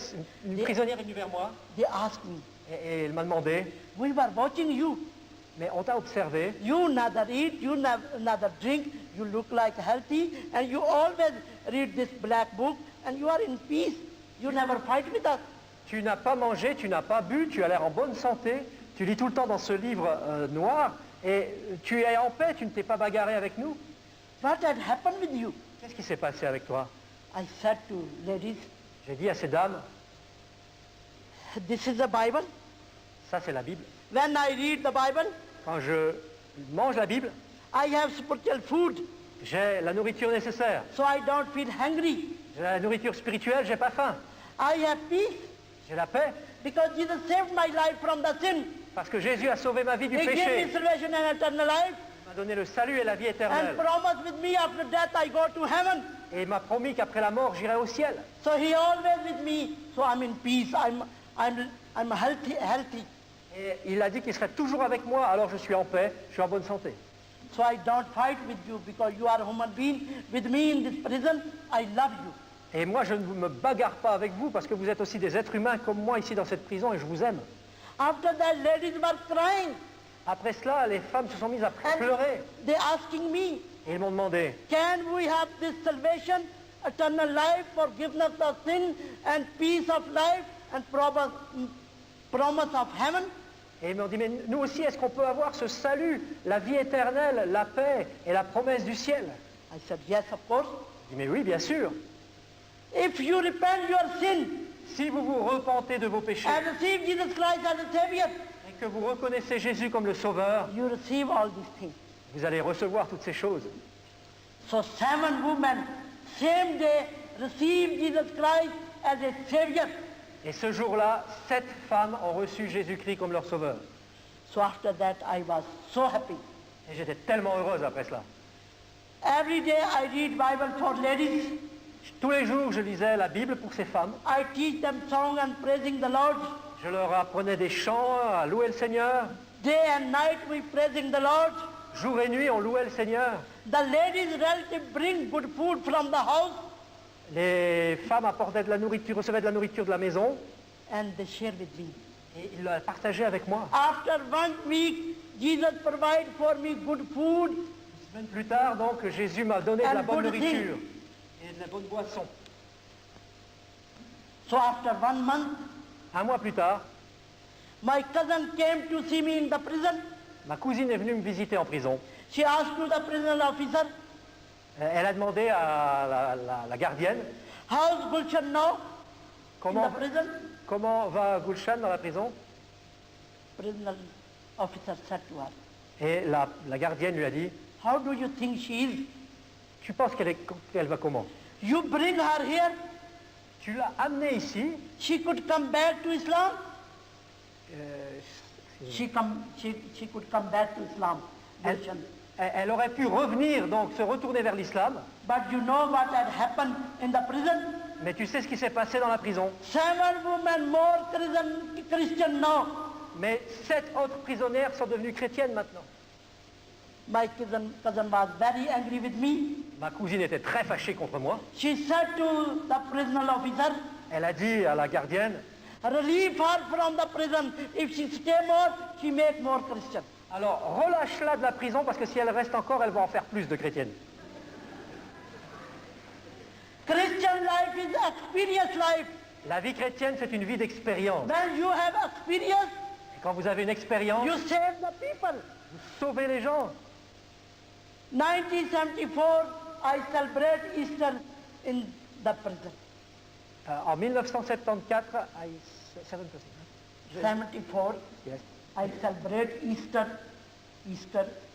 une prisonnière est venue vers moi They asked me, et elle m'a demandé, we were watching you. mais on t'a observé, You neither eat, you neither drink, you look like healthy, and you always read this black book, and you are in peace. You never fight with us. tu n'as pas mangé, tu n'as pas bu, tu as l'air en bonne santé, tu lis tout le temps dans ce livre noir et tu es en paix, tu ne t'es pas bagarré avec nous. What had happened with you? Qu'est-ce qui s'est passé avec toi? I said to ladies, J'ai dit à ces dames, this is the Bible. ça c'est la Bible. When I read the Bible, Quand je mange la Bible, I have spiritual food, j'ai la nourriture nécessaire. so I don't feel hungry. J'ai la nourriture spirituelle, j'ai pas faim. I have peace J'ai la paix because Jesus saved my life from the sin. parce que Jésus a sauvé ma vie du He gave me péché. salvation and eternal life, Il m'a donné le salut et la vie and éternelle. promised with me after death I go to heaven. Et il m'a promis qu'après la mort, j'irai au ciel. So he always with me. So I'm in peace. I'm healthy. Et il a dit qu'il serait toujours avec moi, alors je suis en paix, je suis en bonne santé. So I don't fight with you because you are a human being. With me in this prison, I love you. Et moi, je ne me bagarre pas avec vous parce que vous êtes aussi des êtres humains comme moi ici dans cette prison et je vous aime. After that, ladies were crying Après cela, les femmes se sont mises à and pleurer they asking me, et ils m'ont demandé, can we have this salvation, eternal life, forgiveness of sin, and peace of life, and promise of heaven? et ils m'ont dit, mais nous aussi, est-ce qu'on peut avoir ce salut, la vie éternelle, la paix et la promesse du ciel? I said, yes, of course. Je dis, mais oui, bien sûr. If you repent your sin Si vous vous repentez de vos péchés and receive Jesus Christ as a Savior, et que vous reconnaissez Jésus comme le Sauveur, you receive all these things. vous allez recevoir toutes ces choses. So 7 women, same day, received Jesus Christ as a Savior. Et ce jour-là, 7 femmes ont reçu Jésus-Christ comme leur Sauveur. So after that, I was so happy. Et j'étais tellement heureuse après cela. Every day I read Bible for ladies. Tous les jours, je lisais la Bible pour ces femmes. I teach them song and praising the Lord. Je leur apprenais des chants, à louer le Seigneur. Day and night we praising the Lord. Jour et nuit, on louait le Seigneur. The ladies relative bring good food from the house Les femmes apportaient de la nourriture, recevaient de la nourriture de la maison and they share with me. et ils la partageaient avec moi. After 1 week, Jesus provide for me good food. Une semaine plus tard, donc, Jésus m'a donné de la And bonne good nourriture et de la bonne boisson. So after 1 month, Un mois plus tard, my cousin came to see me in the prison. ma cousine est venue me visiter en prison. She asked to the prison officer, Elle a demandé à la gardienne how's Gulshan now in comment, the prison? comment va Gulshan dans la prison. Prison officer said to her, Et la gardienne lui a dit, how do you think she is? tu penses qu'elle va comment? You bring her here, Tu l'as amenée ici, she could come back to Islam. euh, She could come back to Islam. elle, Gulshan. elle aurait pu revenir, donc se retourner vers l'islam, But you know what had happened in the prison? mais tu sais ce qui s'est passé dans la prison. 7 women more Christian now. Mais 7 autres prisonnières sont devenues chrétiennes maintenant. My cousin was very angry with me. Ma cousine était très fâchée contre moi. She said to the prison officer, Elle a dit à la gardienne, relieve her from the prison. If she stay more, she make more Christian. alors relâche-la de la prison parce que si elle reste encore, elle va en faire plus de chrétiennes. Christian life is experience life. La vie chrétienne, c'est une vie d'expérience. When you have experience, Et quand vous avez une expérience, you save the people. vous sauvez les gens. 1974, I celebrate Easter in the prison. En 1974, 74, Yes. I celebrate Easter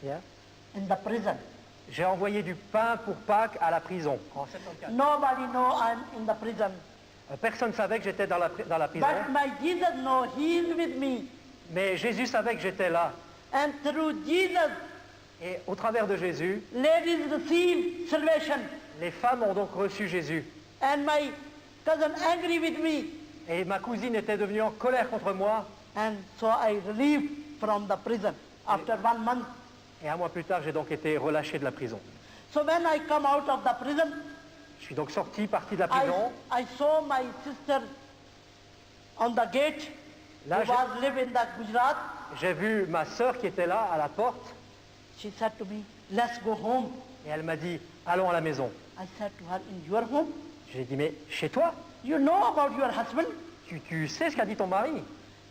Yeah. in the prison. J'ai envoyé du pain pour Pâques à la prison en 74. Nobody know I'm in the prison. Personne ne savait que j'étais dans la prison, But my Jesus know He is with me. mais Jésus savait que j'étais là. And through Jesus, Et au travers de Jésus, ladies receive salvation. les femmes ont donc reçu Jésus. And my cousin angry with me. Et ma cousine était devenue en colère contre moi. And so I relieved from the prison after 1 month. Et un mois plus tard, j'ai donc été relâché de la prison. So when I come out of the prison, Je suis donc parti de la prison. I saw my sister on the gate Là, who was live in the Gujarat. J'ai vu ma sœur qui était là à la porte She said to me, let's go home. et elle m'a dit « Allons à la maison I said to her, in your home? ». J'ai dit « Mais chez toi, You know about your husband? tu sais ce qu'a dit ton mari.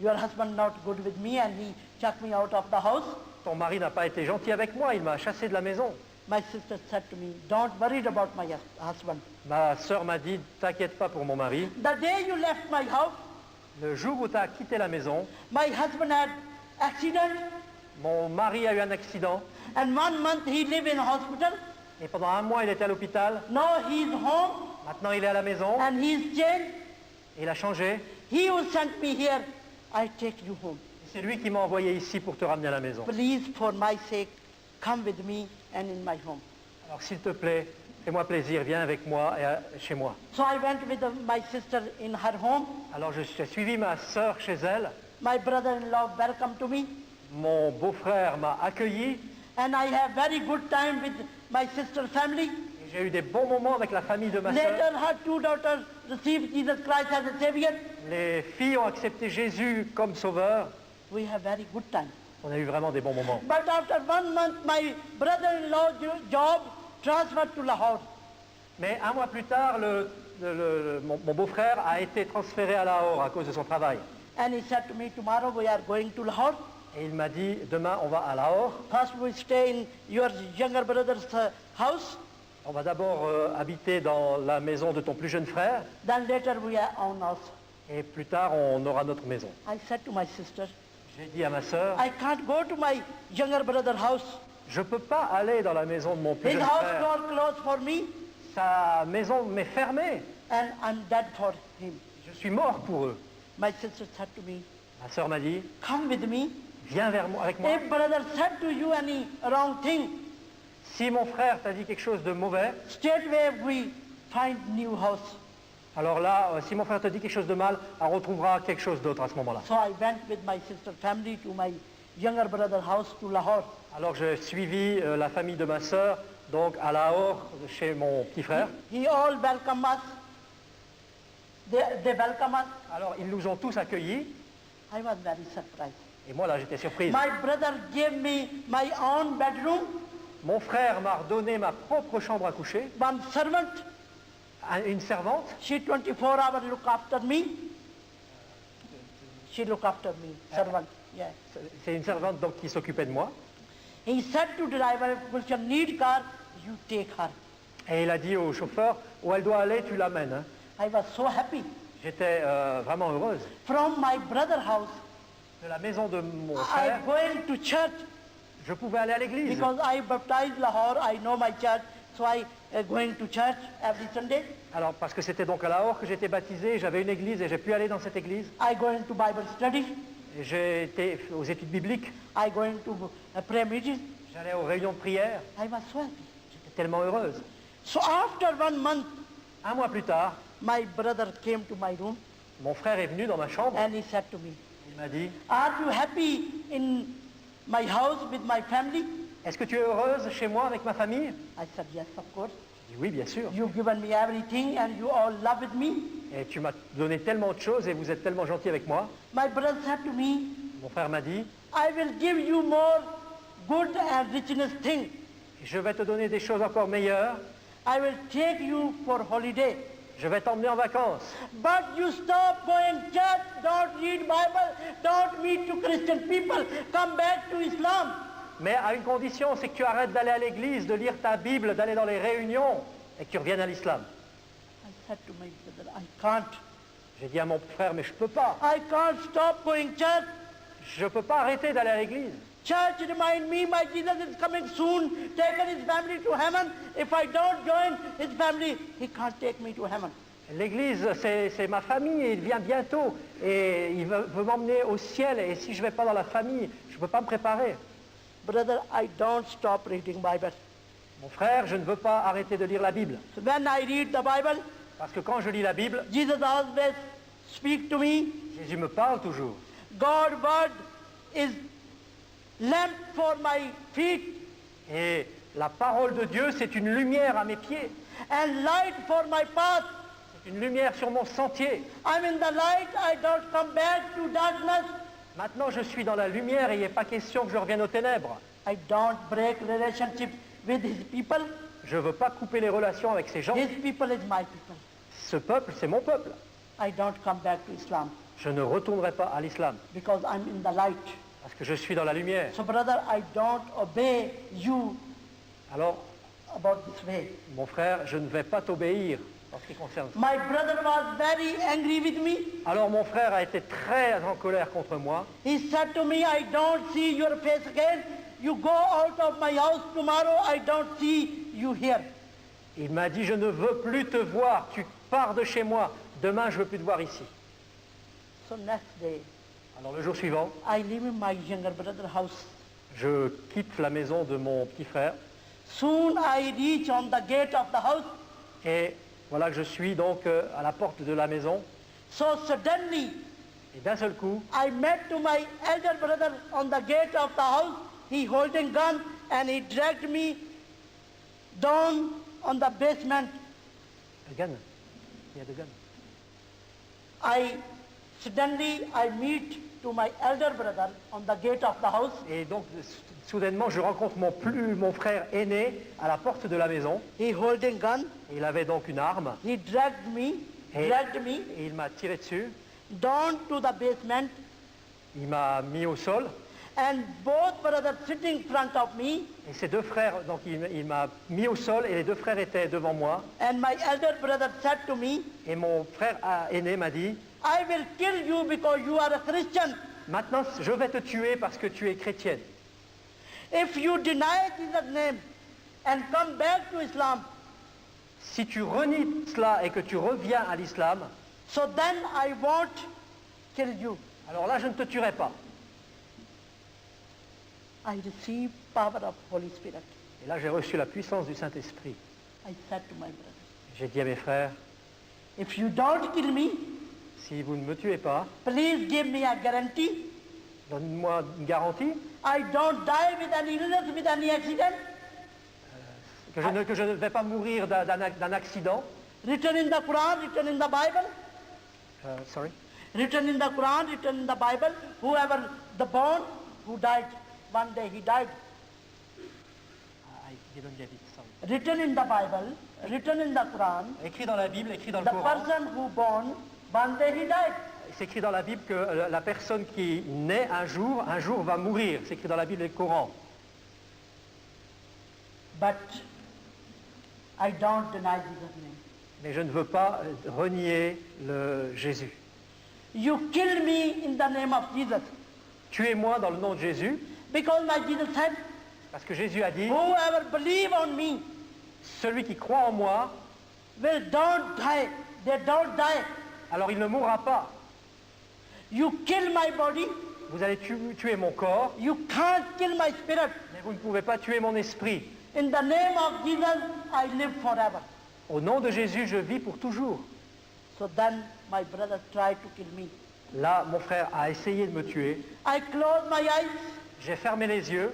Your husband not good with me and he chucked me out of the house. Ton mari n'a pas été gentil avec moi, il m'a chassé de la maison. » My sister said to me, don't worry about my husband. Ma sœur m'a dit « T'inquiète pas pour mon mari. The day you left my house, Le jour où tu as quitté la maison, my husband had accident mon mari a eu un accident and 1 month he live in hospital. et pendant un mois il était à l'hôpital. Now he's home Maintenant il est à la maison and he's changed. et il a changé. He who sent me here, I take you home. C'est lui qui m'a envoyé ici pour te ramener à la maison. Please, for my sake, come with me and in my home. Alors s'il te plaît, fais-moi plaisir, viens avec moi et chez moi. So I went with my sister in her home. Alors j'ai suivi ma sœur chez elle. My brother-in-law welcomed to me. Mon beau-frère m'a accueilli. And I have very good time with my sister's family. Et j'ai eu des bons moments avec la famille de ma sœur. Later, her 2 daughters received Jesus Christ as a Savior. Les filles ont accepté Jésus comme sauveur. We have very good time. On a eu vraiment des bons moments. But after 1 month, my brother-in-law job transferred to Lahore. Mais un mois plus tard, mon beau-frère a été transféré à Lahore à cause de son travail. And he said to me, tomorrow we are going to Lahore. Et il m'a dit, demain on va à Lahore. First we stay in your younger brother's house. On va d'abord habiter dans la maison de ton plus jeune frère. Then later we are on house. Et plus tard, on aura notre maison. I said to my sister, J'ai dit à ma sœur, I can't go to my younger brother's house. je ne peux pas aller dans la maison de mon plus His jeune house frère. door closed for me Sa maison m'est fermée. and I'm dead for him. Je suis mort pour eux. My sister said to me, Ma sœur m'a dit, come with me. viens vers moi, avec moi. If brother said to you any wrong thing, Si mon frère t'a dit quelque chose de mauvais, straightway we find new house. alors là, si mon frère te dit quelque chose de mal, on retrouvera quelque chose d'autre à ce moment-là. So I went with my sister's family to my younger brother's house to Lahore. Alors j'ai suivi la famille de ma sœur, donc à Lahore, chez mon petit frère. He all welcome us. They welcome us. Alors ils nous ont tous accueillis, I was very surprised. et moi là j'étais surprise. My brother gave me my own bedroom, Mon frère m'a redonné ma propre chambre à coucher, one servant. une servante. She 24 hours look after me. She look after me, servant. Yeah. C'est une servante donc qui s'occupait de moi. He said to driver, if you need car, you take her. Et il a dit au chauffeur, où elle doit aller, tu l'amènes. Hein. I was so happy. J'étais vraiment heureuse. From my brother's house, De la maison de mon I frère, going to church je pouvais aller à l'église. because I baptized Lahore. I know my church, so I going to church every Sunday. Alors parce que c'était donc à Lahore que j'étais baptisé, j'avais une église et j'ai pu aller dans cette église. I going to Bible study. Et j'ai été aux études bibliques, I going to prayer meeting. j'allais aux réunions de prière. I was so happy. J'étais tellement heureuse. So after 1 month, Un mois plus tard, my brother came to my room mon frère est venu dans ma chambre. and he said to me, Il m'a dit, are you happy in my house with my family? est-ce que tu es heureuse chez moi avec ma famille? I said, yes, of course. J'ai dit oui, bien sûr. You've given me everything and you all love with me. Et tu m'as donné tellement de choses et vous êtes tellement gentil avec moi. My brother said to me, Mon frère m'a dit, I will give you more good and richness thing. je vais te donner des choses encore meilleures. I will take you for holiday. Je vais t'emmener en vacances. But you stop going church, don't read Bible, don't meet to Christian people, come back to Islam. Mais à une condition, c'est que tu arrêtes d'aller à l'église, de lire ta Bible, d'aller dans les réunions et que tu reviennes à l'islam. I said to my brother, I can't. J'ai dit à mon frère, mais je ne peux pas. I can't stop going church. Je ne peux pas arrêter d'aller à l'église. Church remind me my Jesus is coming soon, taking his family to heaven. If I don't join his family, he can't take me to heaven. L'église, c'est ma famille et il vient bientôt. Et il veut m'emmener au ciel. Et si je ne vais pas dans la famille, je ne peux pas me préparer. Brother, I don't stop reading Bible. Mon frère, je ne veux pas arrêter de lire la Bible. So when I read the Bible, Parce que quand je lis la Bible, Jesus always speak to me. Jésus me parle toujours. God's word is lamp for my feet Et la parole de Dieu, c'est une lumière à mes pieds. and light for my path. C'est une lumière sur mon sentier. I'm in the light, I don't come back to darkness. Maintenant, je suis dans la lumière et il n'est pas question que je revienne aux ténèbres. I don't break relationship with his people. Je ne veux pas couper les relations avec ces gens. His people is my people. Ce peuple, c'est mon peuple. I don't come back to Islam Je ne retournerai pas à l'islam because I'm in the light. parce que je suis dans la lumière. So brother, I don't obey you Alors, about this way. mon frère, je ne vais pas t'obéir en ce qui concerne ça. My brother was very angry with me. Alors mon frère a été très en colère contre moi. He said to me, I don't see your face again. You go out of my house tomorrow, I don't see you here. Il m'a dit, je ne veux plus te voir, tu pars de chez moi, demain je ne veux plus te voir ici. So next day, Alors le jour suivant, I live in my younger brother's house. je quitte la maison de mon petit frère Soon I reach on the gate of the house. et voilà que je suis donc à la porte de la maison. So suddenly, Et d'un seul coup, I met to my elder brother on the gate of the house. He holding gun and he dragged me down on the basement. the gun. Il y a the gun. Suddenly I meet to my elder brother on the gate of the house. Et donc soudainement, je rencontre mon frère aîné à la porte de la maison. He holding gun. Il avait donc une arme He dragged me et il m'a tiré dessus. down to the basement, Il m'a mis au sol. and both brothers sitting in front of me, Et ses deux frères, donc il m'a mis au sol et les deux frères étaient devant moi. and my elder brother said to me, Et mon frère aîné m'a dit, I will kill you because you are a Christian. maintenant je vais te tuer parce que tu es chrétienne. If you deny Jesus' name and come back to Islam, Si tu renies cela et que tu reviens à l'islam, so then I won't kill you. alors là je ne te tuerai pas. I receive power of Holy Spirit. Et là j'ai reçu la puissance du Saint-Esprit. I said to my brother, J'ai dit à mes frères, if you don't kill me, si vous ne me tuez pas, please give me a guarantee. donne-moi une garantie I don't die with any illness, with any accident. que je ne vais pas mourir d'un accident. Written in the Quran, written in the Bible. Sorry. Written in the Quran, written in the Bible. Whoever the born, who died, one day he died. I didn't get it, sorry. Written in the Bible, written in the Quran, Écrit dans la Bible, écrit dans le the Coran. person who born, one day he died. C'est écrit dans la Bible que la personne qui naît un jour va mourir. C'est écrit dans la Bible et le Coran. But I don't deny Jesus' name. Mais je ne veux pas renier le Jésus. You kill me in the name of Jesus. Tuez-moi dans le nom de Jésus, Because my Jesus said, parce que Jésus a dit, whoever believe on me celui qui croit en moi, will don't die. They don't die. alors il ne mourra pas. You kill my body, Vous allez tuer mon corps, you can't kill my spirit. mais vous ne pouvez pas tuer mon esprit. In the name of Jesus, I live forever. Au nom de Jésus, je vis pour toujours. So then my brother tried to kill me. Là, mon frère a essayé de me tuer. I closed my eyes. J'ai fermé les yeux.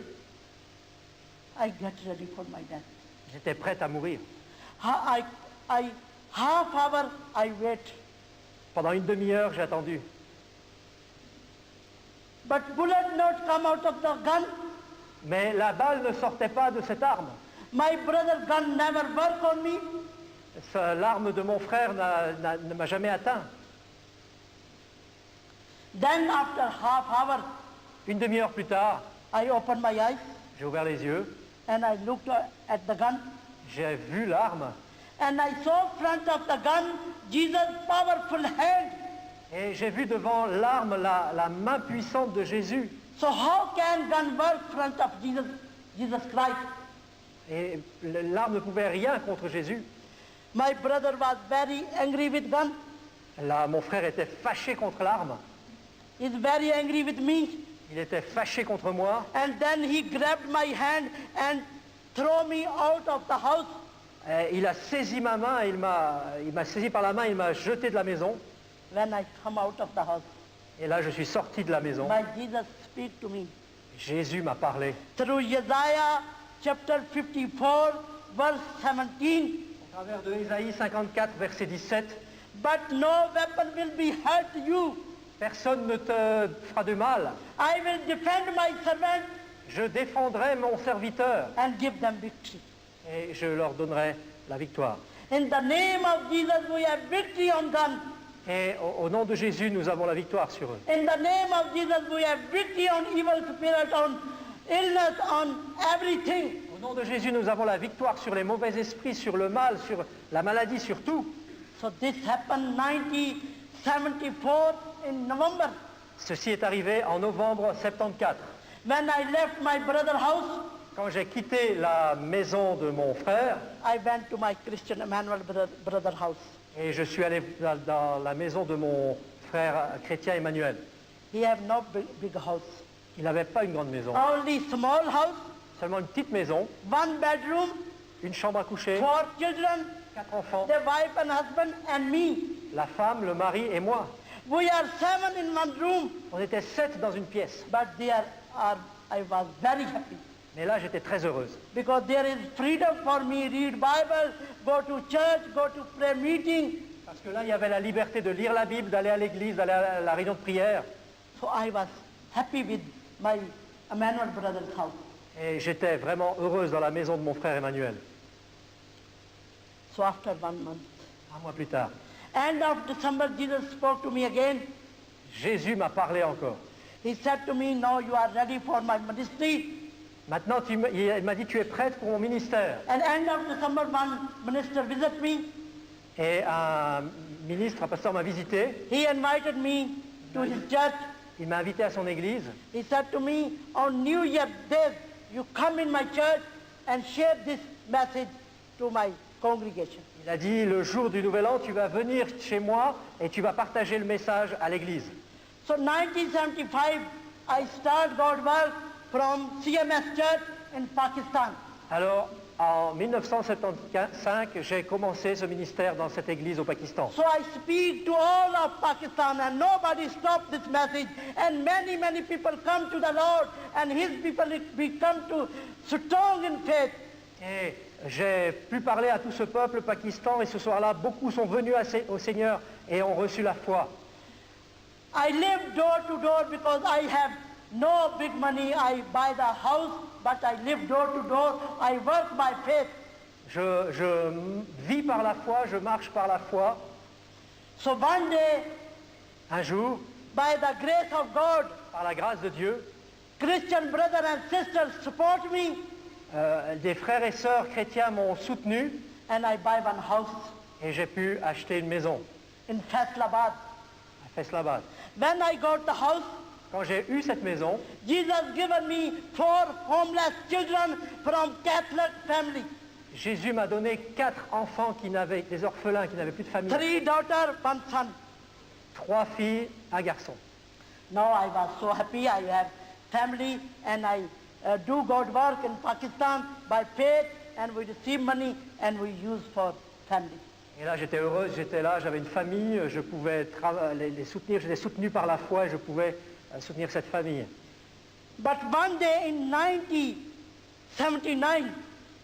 I get ready for my death. J'étais prête à mourir. Half hour I wait. Pendant une demi-heure, j'ai attendu. But bullet not come out of the gun. Mais la balle ne sortait pas de cette arme. My brother's gun never work on me. L'arme de mon frère ne m'a jamais atteint. Then after half hour, Une demi-heure plus tard, I opened my eyes j'ai ouvert les yeux, and I looked at the gun. j'ai vu l'arme And I saw front of the gun Jesus' powerful hand. Et j'ai vu devant l'arme la main puissante de Jésus. So how can gun work front of Jesus Christ? Et l'arme ne pouvait rien contre Jésus. My brother was very angry with gun. Là, mon frère était fâché contre l'arme. He's very angry with me. Il était fâché contre moi. And then he grabbed my hand and threw me out of the house. Et il a saisi ma main, il m'a saisi par la main, il m'a jeté de la maison. When I come out of the house, Et là, je suis sorti de la maison. my Jesus speak to me. Jésus m'a parlé. Through Isaiah chapter 54, verse 17. Au travers de Ésaïe 54, verset 17. But no weapon will be hurt you. Personne ne te fera de mal. I will defend my servant Je défendrai mon serviteur and give them victory. et je leur donnerai la victoire. In the name of Jesus, we have victory on gun. Et au nom de Jésus, nous avons la victoire sur eux. In the name of Jesus, we have victory on evil spirit, on illness, on everything. Au nom de Jésus, nous avons la victoire sur les mauvais esprits, sur le mal, sur la maladie, sur tout. So this happened 1974 in November. Ceci est arrivé en novembre 74. When I left my brother's house, Quand j'ai quitté la maison de mon frère I went to my Christian Emmanuel brother house. et je suis allé dans la maison de mon frère chrétien Emmanuel. He have no big house. Il n'avait pas une grande maison, Only small house, seulement une petite maison, one bedroom, une chambre à coucher, 4 children, 4 enfants, the wife and husband and me. la femme, le mari et moi. We are 7 in one room, On était 7 dans une pièce. but I was very happy Mais là, j'étais très heureuse. because there is freedom for me, read Bible, go to church, go to prayer meeting. Parce que là, il y avait la liberté de lire la Bible, d'aller à l'église, d'aller à la réunion de prière. So I was happy with my Emmanuel brother's house. Et j'étais vraiment heureuse dans la maison de mon frère Emmanuel. So after 1 month, Un mois plus tard, end of December, Jesus spoke to me again. Jésus m'a parlé encore. He said to me, now you are ready for my ministry. Maintenant, il m'a dit, tu es prête pour mon ministère. And end of December, one minister visited me. Et un ministre, un pasteur m'a visité. He invited me to his church. Il m'a invité à son église. He said to me, on New Year Day, you come in my church and share this message to my congregation. Il a dit, le jour du Nouvel An, tu vas venir chez moi et tu vas partager le message à l'église. So 1975, I start God's work from CMS Church in Pakistan. Alors, en 1975, j'ai commencé ce ministère dans cette église au Pakistan. So I speak to all of Pakistan and nobody stopped this message. And many people come to the Lord and his people become to strong in faith. Et j'ai pu parler à tout ce peuple Pakistan et ce soir-là, beaucoup sont venus au Seigneur et ont reçu la foi. I live door to door because I have no big money. I buy the house, but I live door to door. I work by faith. Je vis par la foi, je marche par la foi. So one day, Un jour, by the grace of God, par la grâce de Dieu, Christian brothers and sisters support me, des frères et sœurs chrétiens m'ont soutenu and I buy one house et j'ai pu acheter une maison in Faisalabad. à Faisalabad. When I got the house, Quand j'ai eu cette maison, Jesus given me 4 homeless children from Catholic family. Jésus m'a donné 4 enfants des orphelins qui n'avaient plus de famille. 3 daughters, 1 son. 3 filles, un garçon. Now I was so happy. I have family and I do God work in Pakistan by faith and we receive money and we use for family. Et là, j'étais heureuse, j'étais là, j'avais une famille, je pouvais les soutenir, j'étais soutenu par la foi et je pouvais soutenir cette famille. But one day in 1979,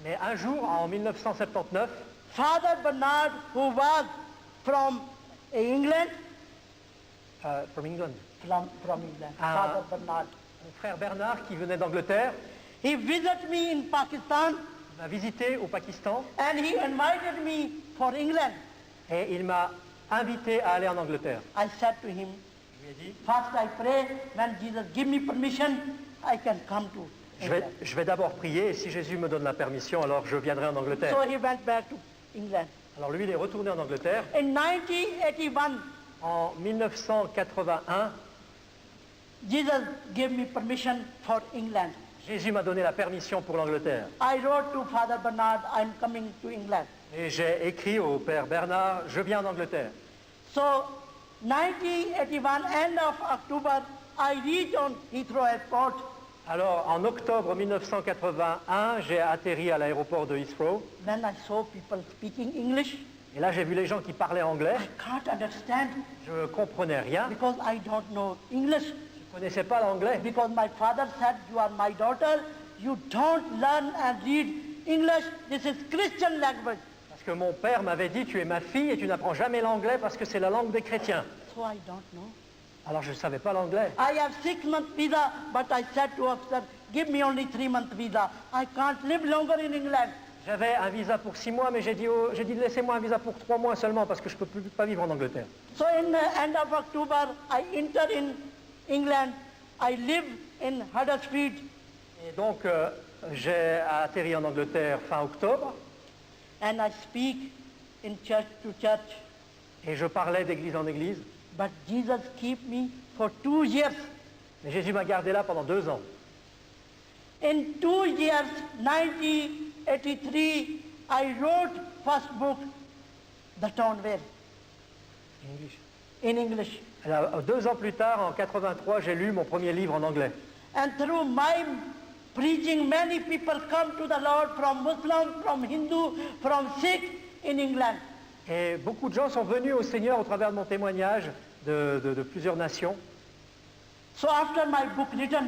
Mais un jour, en 1979, Father Bernard, who was from England, from England, from England, Ah. Father Bernard, mon frère Bernard, qui venait d'Angleterre, he visited me in Pakistan m'a visité au Pakistan and he invited me for England. et il m'a invité à aller en Angleterre. I said to him, Je lui ai dit, first I pray, when Jesus give me permission, I can come to England. je vais d'abord prier et si Jésus me donne la permission, alors je viendrai en Angleterre. So he went back to England. Alors lui, il est retourné en Angleterre. In 1981, En 1981, Jesus gave me permission for England. Jésus m'a donné la permission pour l'Angleterre. I wrote to Father Bernard, I'm coming to England. Et j'ai écrit au Père Bernard, je viens en Angleterre. So, 1981, end of October, I reached on Heathrow Airport. Alors, en octobre 1981, j'ai atterri à l'aéroport de Heathrow. When I saw people speaking English, Et là, j'ai vu les gens qui parlaient anglais. I can't understand Je ne comprenais rien. because I don't know English. Je ne connaissais pas l'anglais. Because my father said, you are my daughter, you don't learn and read English, this is Christian language. Parce que mon père m'avait dit, tu es ma fille et tu n'apprends jamais l'anglais parce que c'est la langue des chrétiens. So I don't know. Alors, je ne savais pas l'anglais. I have 6-month visa, but I said to officer, give me only 3-month visa. I can't live longer in England. J'avais un visa pour 6 mois, mais j'ai dit, laissez-moi un visa pour 3 mois seulement parce que je ne peux pas vivre en Angleterre. So in the end of October, I enter in England. I live in Huddersfield. Et donc, j'ai atterri en Angleterre fin octobre And I speak in church to church. et je parlais d'église en église. But Jesus kept me for 2 years. Mais Jésus m'a gardé là pendant 2 ans. In 2 years, 1983, I wrote first book, The Town Where, in English. Alors, 2 ans plus tard, en 83, j'ai lu mon premier livre en anglais. And through my preaching, many people come to the Lord from Muslim, from Hindu, from Sikh in England. Et beaucoup de gens sont venus au Seigneur au travers de mon témoignage de plusieurs nations. So after my book written,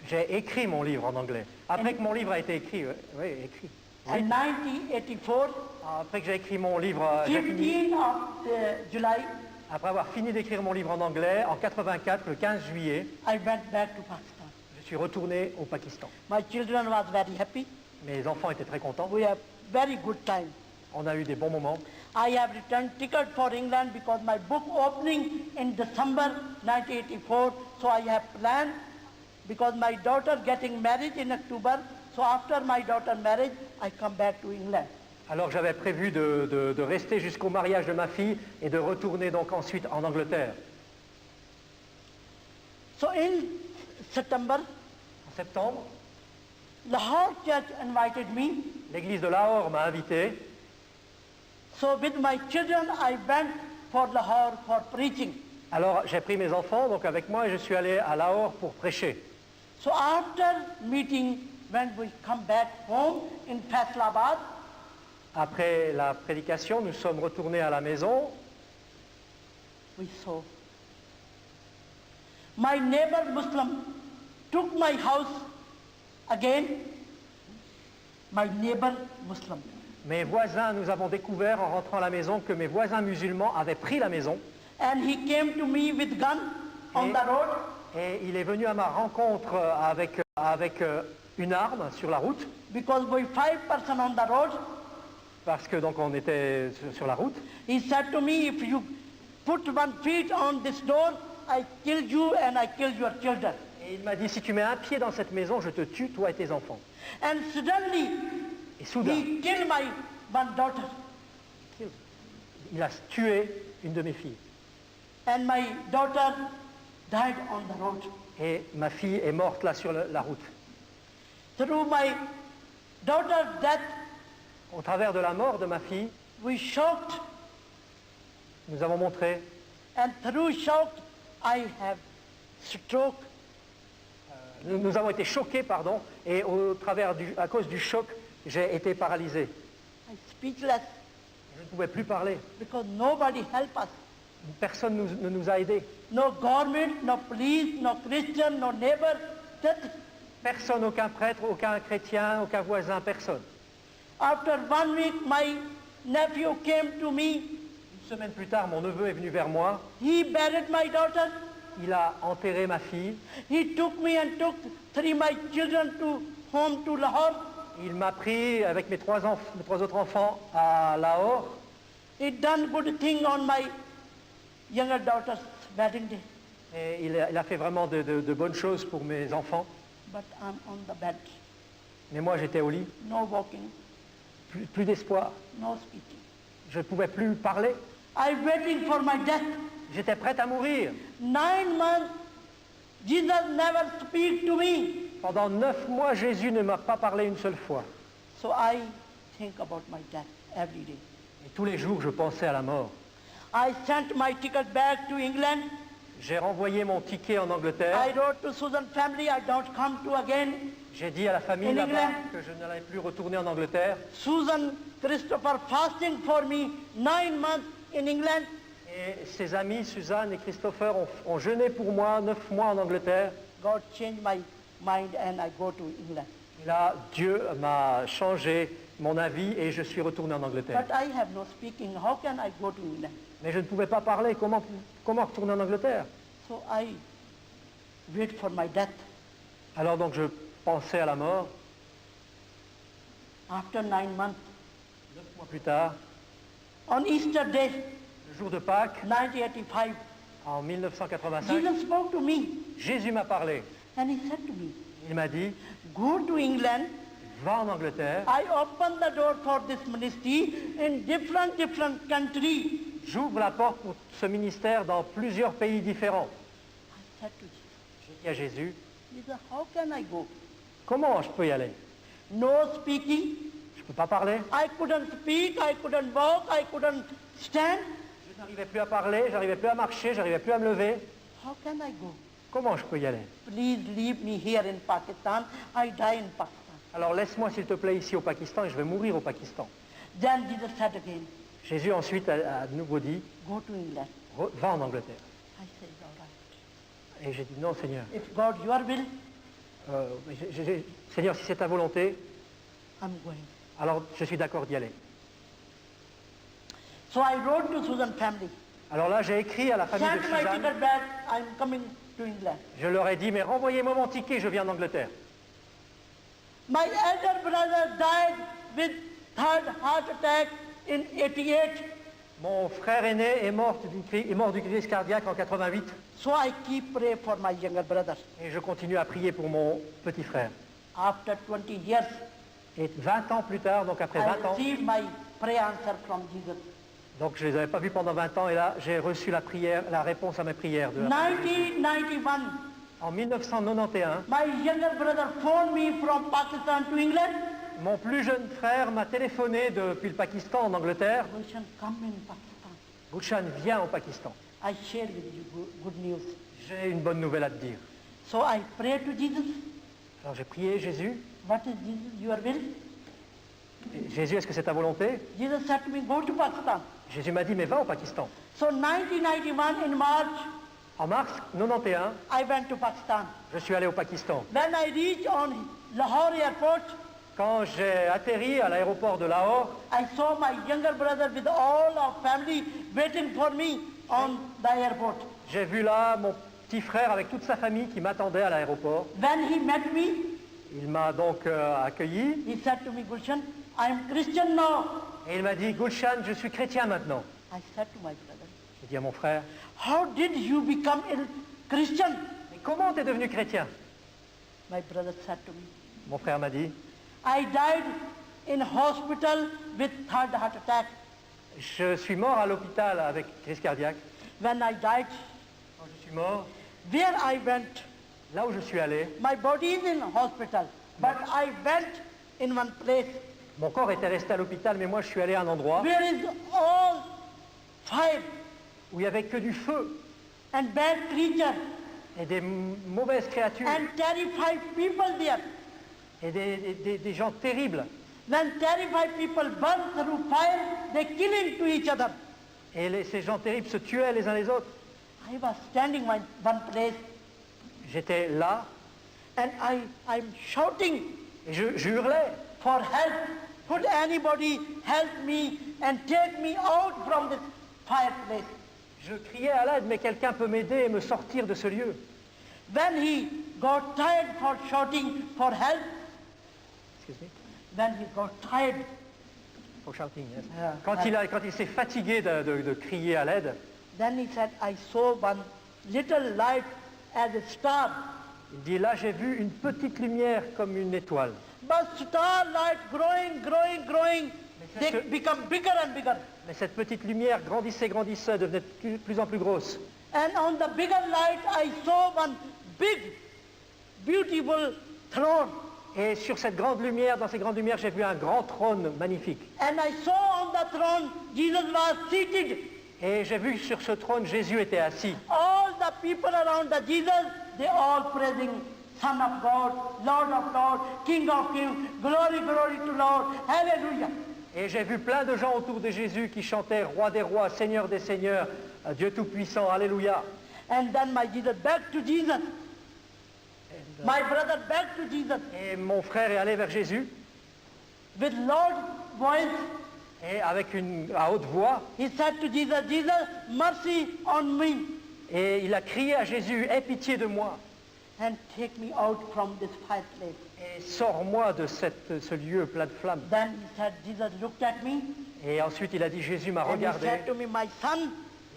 J'ai écrit mon livre en anglais. Après que mon livre a été écrit, oui, écrit. in 1984, Après que j'ai écrit mon livre, j'ai fini, 15 of July, après avoir fini d'écrire mon livre en anglais, en 84, le 15 juillet, I went back to Pakistan. je suis retourné au Pakistan. My children was very happy. Mes enfants étaient très contents. We have very good time. On a eu des bons moments. I have returned ticket for England because my book opening in December 1984. So I have planned because my daughter getting married in October. So after my daughter marriage, I come back to England. Alors j'avais prévu de rester jusqu'au mariage de ma fille et de retourner donc ensuite en Angleterre. So in September, En septembre, Lahore Church invited me. l'église de Lahore m'a invité. So with my children, I went for Lahore for preaching. Alors j'ai pris mes enfants donc avec moi et je suis allé à Lahore pour prêcher. So after meeting, when we come back home in Faisalabad, Après la prédication, nous sommes retournés à la maison. we saw my neighbor Muslim took my house again. My neighbor Muslim. Mes voisins, nous avons découvert en rentrant à la maison que mes voisins musulmans avaient pris la maison. And he came to me with gun on the road. Et il est venu à ma rencontre avec une arme sur la route, Because we 5 persons on the road. parce que donc on était sur la route. He said to me, if you put 1 foot on this door, I kill you and I kill your children. Et il m'a dit, si tu mets un pied dans cette maison, je te tue, toi et tes enfants. And suddenly, Et soudain, he killed my 1 daughter. il a tué une de mes filles. And my daughter died on the road. Et ma fille est morte là sur la route. Through my daughter's death, Au travers de la mort de ma fille, we shocked, nous avons montré, and through shock, I have stroke. nous avons été choqués, pardon, et à cause du choc, j'ai été paralysé. I'm speechless Je ne pouvais plus parler. because nobody helped us. Personne ne nous a aidés. No government, no police, no Christian, no neighbor, just Personne, aucun prêtre, aucun chrétien, aucun voisin, personne. after 1 week, my nephew came to me. Une semaine plus tard, mon neveu est venu vers moi. He buried my daughter. Il a enterré ma fille. He took me and took 3 my children to home to Lahore. Il m'a pris avec mes trois autres enfants à Lahore. He done good thing on my younger daughter's wedding day. Et il a fait vraiment de bonnes choses pour mes enfants. But I'm on the bed. Mais moi, j'étais au lit. No walking, Plus d'espoir. no speaking. Je ne pouvais plus parler. I waiting for my death. J'étais prête à mourir. 9 months, Jesus never speak to me. Pendant 9 mois, Jésus ne m'a pas parlé une seule fois. So I think about my death every day. Et tous les jours, je pensais à la mort. I sent my ticket back to England. J'ai renvoyé mon ticket en Angleterre. I wrote to Susan family, I don't come to again. J'ai dit à la famille In là-bas England. que je n'allais plus retourner en Angleterre. Susan Christopher fasting for me 9 months in England. Et ses amis, Suzanne et Christopher, ont jeûné pour moi 9 mois en Angleterre. God changed my mind and I go to England. Et là, Dieu m'a changé mon avis et je suis retourné en Angleterre. But I have no speaking. How can I go to England? Mais je ne pouvais pas parler. Comment retourner en Angleterre? So I wait for my death. Alors donc je pensais à la mort. After 9 months, 9 mois plus tard, on Easter Day, le jour de Pâques, 1985, en 1985, Jesus spoke to me Jésus m'a parlé. and he said to me, Il m'a dit, go to England. va en Angleterre, I open the door for this ministry in different countries. j'ouvre la porte pour ce ministère dans plusieurs pays différents. I said to Jesus, J'ai dit à Jésus, Jesus, how can I go? comment je peux y aller? No speaking. Je ne peux pas parler. I couldn't speak, I couldn't walk, I couldn't stand. Je n'arrivais plus à parler, j'arrivais plus à marcher, j'arrivais plus à me lever. How can I go? Comment je peux y aller? Please leave me here in Pakistan. I die in Pakistan. Alors laisse-moi s'il te plaît ici au Pakistan et je vais mourir au Pakistan. Then Jesus said again, Jésus ensuite a de nouveau dit, go to England. va en Angleterre. I said, all right. Et j'ai dit, non Seigneur. If God, your will, Seigneur, si c'est ta volonté, I'm going. alors je suis d'accord d'y aller. So I wrote to Susan family. Alors là, j'ai écrit à la famille de Send my Suzanne. ticket back. I'm coming to England. Je leur ai dit, mais renvoyez-moi mon ticket, je viens en Angleterre. My elder brother died with third heart attack in 88. Mon frère aîné est mort d'une crise cardiaque en 88. So I keep pray for my younger brother. Et je continue à prier pour mon petit frère. After 20 years, Et 20 ans plus tard, donc après I 20 ans, received my prayer answer from Jesus. donc je ne les avais pas vus pendant 20 ans, et là, j'ai reçu la prière, la réponse à mes prières. 1991, En 1991, my younger brother phoned me from Pakistan to England. mon plus jeune frère m'a téléphoné depuis le Pakistan en Angleterre. Gulshan, come in Pakistan. Gulshan, viens au Pakistan. I share with you good news. J'ai une bonne nouvelle à te dire. So I prayed to Jesus. Alors j'ai prié Jésus. What is Jesus, your will? Et Jésus, est-ce que c'est ta volonté? Jesus said to me, go to Pakistan. Jésus m'a dit, mais va au Pakistan. So 1991 in March, En mars 91, I went to Pakistan. je suis allé au Pakistan. When I reached on Lahore airport, Quand j'ai atterri à l'aéroport de Lahore, I saw my younger brother with all our family waiting for me on the airport. j'ai vu là mon petit frère avec toute sa famille qui m'attendait à l'aéroport. When he met me, Il m'a donc accueilli he said to me, Gulshan, I am Christian now. et il m'a dit, Gulshan, je suis chrétien maintenant. I said to my brother, J'ai dit à mon frère, how did you become a Christian? mais comment t'es devenu chrétien? My brother said to me, Mon frère m'a dit, I died in hospital with third heart attack. je suis mort à l'hôpital avec crise cardiaque. When I died, Quand je suis mort, where I went, là où je suis allé, my body is in hospital, but I went in one place mon corps était resté à l'hôpital, mais moi je suis allé à un endroit where is all fire où il n'y avait que du feu and bad creature et des mauvaises créatures and terrified people there. et des gens terribles. When terrified people burn through fire, they kill into each other. Et ces gens terribles se tuaient les uns les autres. I was standing in one place J'étais là and I'm shouting et je hurlais. for help. Could anybody help me and take me out from this fireplace? Je criais à l'aide, mais quelqu'un peut m'aider et me sortir de ce lieu. When he got tired for shouting for help, Excuse me. when he got tired, For shouting, yes. Yeah. Quand il s'est fatigué de crier à l'aide, then he said, I saw one little light as a star. il dit, là j'ai vu une petite lumière comme une étoile. But starlight growing. Mais They become bigger and bigger. Mais cette petite lumière grandissait, grandissait, devenait de plus en plus grosse. And on the bigger light, I saw one big, beautiful throne. Et sur cette grande lumière, dans ces grandes lumières, j'ai vu un grand trône magnifique. And I saw on the throne, Jesus was seated. Et j'ai vu sur ce trône, Jésus était assis. All the people around the Jesus, they all praising Son of God, Lord of Lords, King of Kings, glory, glory to Lord, hallelujah. Et j'ai vu plein de gens autour de Jésus qui chantaient Roi des rois, Seigneur des seigneurs, Dieu tout-puissant, alléluia. And then my Jesus back to Jesus. My brother back to Jesus Et mon frère est allé vers Jésus with loud voice. et à haute voix, He said to Jesus, Jesus, mercy on me et il a crié à Jésus, aie pitié de moi and take me out from this fireplace. et sors-moi de ce lieu plein de flammes. Then he said, Jesus looked at me Et ensuite il a dit, Jésus m'a and he regardé, said to me, my son,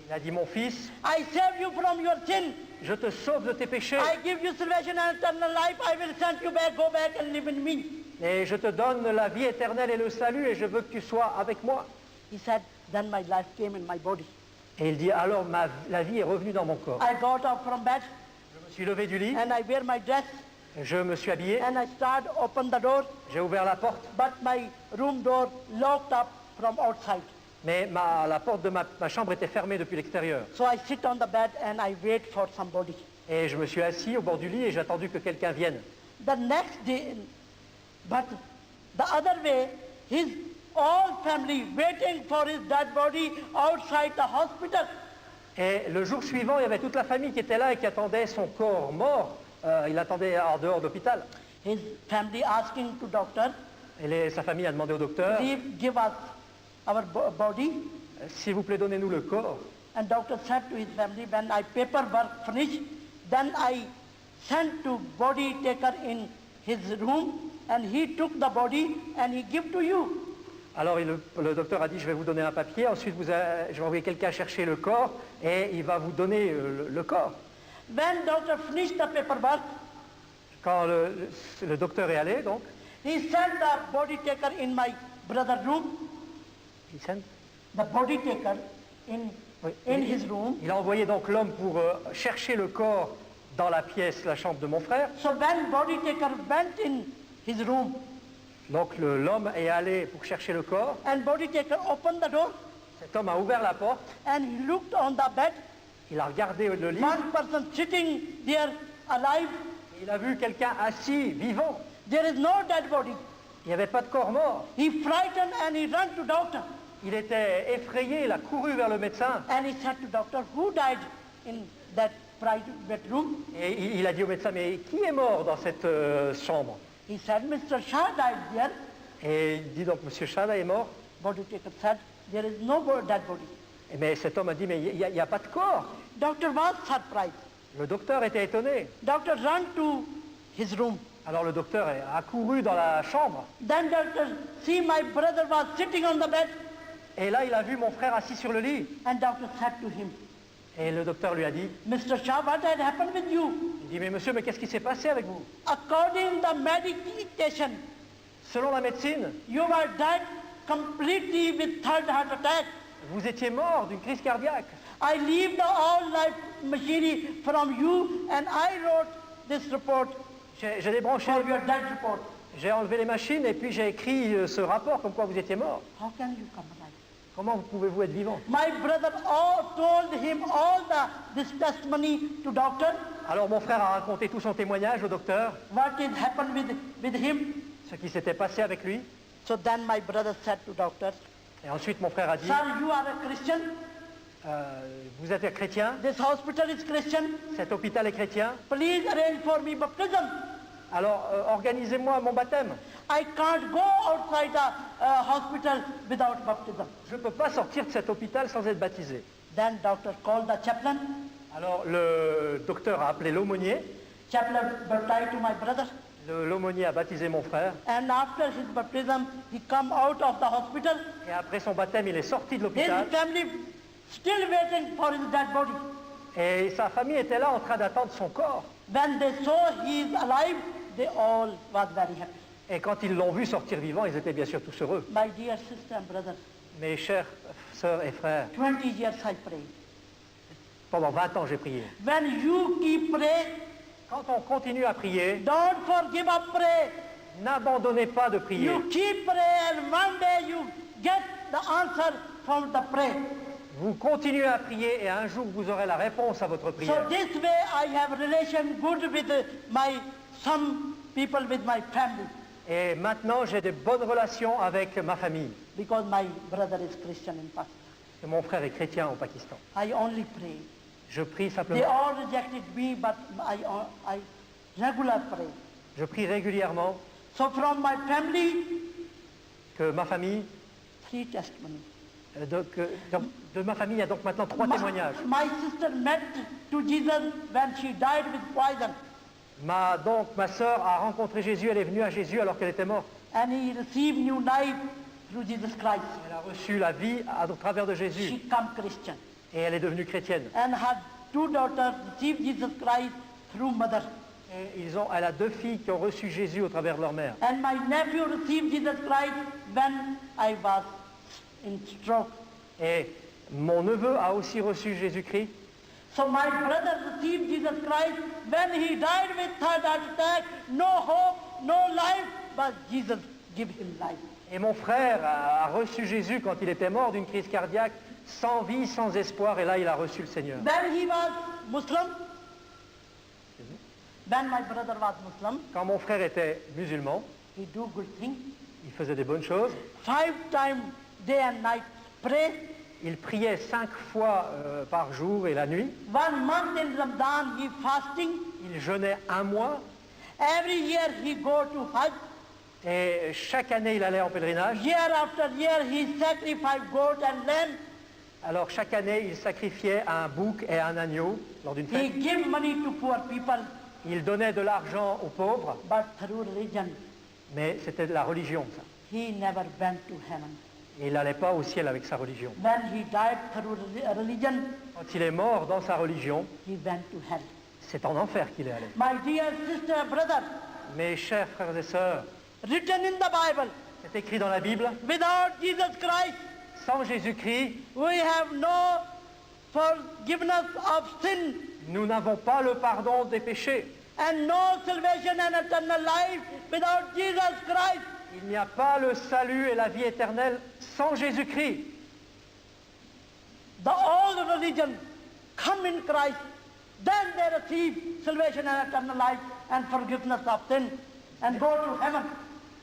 il a dit, mon fils, I save you from your sin. je te sauve de tes péchés I give you salvation and eternal life. I will send you back, go back and live in me. et je te donne la vie éternelle et le salut et je veux que tu sois avec moi. He said, then my life came in my body. Et il dit, alors la vie est revenue dans mon corps. I got up from bed Je me suis levé du lit, and I wear my dress je me suis habillé, and I start open the door, j'ai ouvert la porte, but my room door locked up from outside. mais la porte de ma chambre était fermée depuis l'extérieur. So I sit on the bed and I wait for somebody. Et je me suis assis au bord du lit et j'ai attendu que quelqu'un vienne. The next day, but the other way, his all family waiting for his dead body outside the hospital. Et le jour suivant, il y avait toute la famille qui était là et qui attendait son corps mort. Il attendait en dehors d'hôpital. His family asking to doctor, Et sa famille a demandé au docteur, please give us our body. s'il vous plaît, donnez-nous le corps. And doctor said to his family, when I paperwork finish, then I sent to body taker in his room, and he took the body and he give to you. Alors le docteur a dit, je vais vous donner un papier, ensuite je vais envoyer quelqu'un chercher le corps et il va vous donner le corps. When doctor finished the paperwork, Quand le docteur est allé, donc, he sent the body taker in my brother's room, the body taker Oui. in his room. Il a envoyé donc l'homme pour chercher le corps dans la pièce, la chambre de mon frère. So when body taker went in his room, Donc l'homme est allé pour chercher le corps. and body taker opened the door, Cet homme a ouvert la porte, and he looked on the bed, il a regardé le lit, one person sitting there alive. et il a vu quelqu'un assis, vivant. There is no dead body. Il n'y avait pas de corps mort. He frightened and he ran to doctor. Il était effrayé, il a couru vers le médecin. And he said to doctor, who died in that private room? Et il a dit au médecin, mais qui est mort dans cette chambre? He said, Mr. Shah died there. Et il dit donc, Monsieur Chada est mort. Body taker said, there is no dead body. Mais cet homme a dit, mais il n'y a pas de corps. Doctor was surprised. Le docteur était étonné. Doctor ran to his room. Alors le docteur a couru dans la chambre. Then doctor see my brother was sitting on the bed. Et là, il a vu mon frère assis sur le lit. And doctor said to him, Et le docteur lui a dit, Mr. Shah, what had happened with you? il dit, mais monsieur, mais qu'est-ce qui s'est passé avec vous? According to the medication, Selon la médecine, you were dead completely with third heart attack. vous étiez mort d'une crise cardiaque. I leave the all life machinery from you and I wrote this report J'ai débranché, for your dead report. j'ai enlevé les machines et puis j'ai écrit ce rapport comme quoi vous étiez mort. How can you come alive? Comment pouvez-vous être vivant? My brother all told him all this testimony to doctor, Alors mon frère a raconté tout son témoignage au docteur, what is happened with him. ce qui s'était passé avec lui. So then my brother said to doctor, Et ensuite mon frère a dit, sir, you are a Christian, vous êtes chrétien, this hospital is Christian, cet hôpital est chrétien, please arrange for me baptism. alors organisez-moi mon baptême. I can't go outside the hospital without baptism. Je ne peux pas sortir de cet hôpital sans être baptisé. Then doctor called the chaplain. Alors le docteur a appelé l'aumônier. Chaplain baptized to my brother. L'aumônier a baptisé mon frère. And after his baptism, he come out of the hospital. Et après son baptême, il est sorti de His l'hôpital. family still waiting for his dead body. Et sa famille était là en train d'attendre son corps. When they saw he is alive, they all was very happy. Et quand ils l'ont vu sortir vivant, ils étaient bien sûr tous heureux. My dear sister and brother, Mes chers sœurs et frères, 20 years I prayed. pendant 20 ans j'ai prié. When you keep praying, Quand on continue à prier, don't forgive up pray. n'abandonnez pas de prier. You keep praying and one day you get the answer from the prayer. Vous continuez à prier et un jour vous aurez la réponse à votre So prière. this way I have relation good with some people with my family Et maintenant j'ai de bonnes relations avec ma famille. because my brother is Christian in Pakistan. Et mon frère est chrétien au Pakistan. I only pray. Je prie They simplement. all rejected me, but I regular pray. Je prie régulièrement So from my family, que ma famille, 3 testimonies. de ma famille, il y a donc maintenant 3 témoignages. My sister met to Jesus when she died with poison, Ma sœur a rencontré Jésus, elle est venue à Jésus alors qu'elle était morte. and he received new life through Jesus Christ. Elle a reçu la vie à travers de She Jésus became Christian, et elle est devenue chrétienne. and her 2 daughters received Jesus Christ through mother. Et elle a 2 filles qui ont reçu Jésus au travers de leur mère. And my nephew received Jesus Christ when I was in stroke. Et mon neveu a aussi reçu Jésus-Christ. So my brother received Jesus Christ when he died with third heart attack, no hope, no life, but Jesus gave him life. Et mon frère a reçu Jésus quand il était mort d'une crise cardiaque, sans vie, sans espoir, et là il a reçu le Seigneur. When he was Muslim, when my brother was Muslim, Quand mon frère était musulman, he do good thing. il faisait des bonnes choses. 5 times day and night pray. Il priait 5 fois par jour et la nuit. 1 month in Ramadan he fasting. Il jeûnait 1 mois. Every year he go to Hajj. Et chaque année, il allait en pèlerinage. Year after year he sacrifice goat and lamb. Alors chaque année, il sacrifiait un bouc et un agneau lors d'une He fête. give money to poor people, Il donnait de l'argent aux pauvres, but through religion mais c'était de la religion, ça. he never went to heaven. Et il n'allait pas au ciel avec sa religion. When he died through religion, Quand il est mort dans sa religion, he went to hell. c'est en enfer qu'il est allé. My dear sister, brother, Mes chers frères et sœurs, written in the Bible, c'est écrit dans la Bible, without Jesus Christ, sans Jésus-Christ, we have no forgiveness of sin nous n'avons pas le pardon des péchés. and no salvation and eternal life without Jesus Christ. Il n'y a pas le salut et la vie éternelle sans Jésus-Christ. The old religion come in Christ, then they receive salvation and eternal life and forgiveness of sin and go to heaven.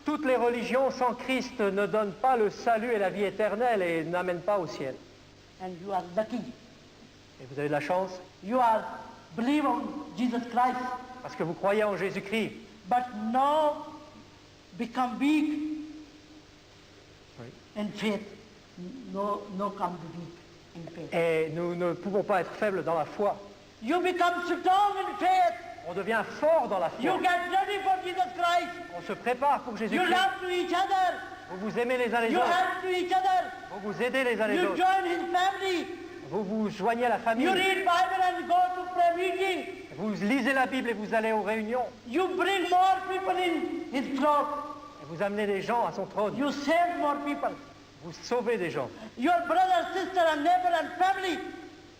Toutes les religions sans Christ ne donnent pas le salut et la vie éternelle et n'amènent pas au ciel. And you are lucky. Et vous avez de la chance You are believe on Jesus Christ, parce que vous croyez en Jésus-Christ. but now become weak Oui. in faith. No come weak in faith. Et nous ne pouvons pas être faibles dans la foi. You become strong in faith. On devient fort dans la You foi. get ready for Jesus Christ. On se prépare pour You Jésus-Christ. love to each other. Vous vous aimez les uns les You autres. help to each other. Vous vous aidez les uns les You autres. join his family. Vous vous joignez à la famille. You read Bible and go to prayer meeting. Vous lisez la Bible et vous allez aux réunions. You bring more people in his throne. Et vous amenez des gens à son trône. You save more people. Vous sauvez des gens. Your brother, sister, and neighbor and family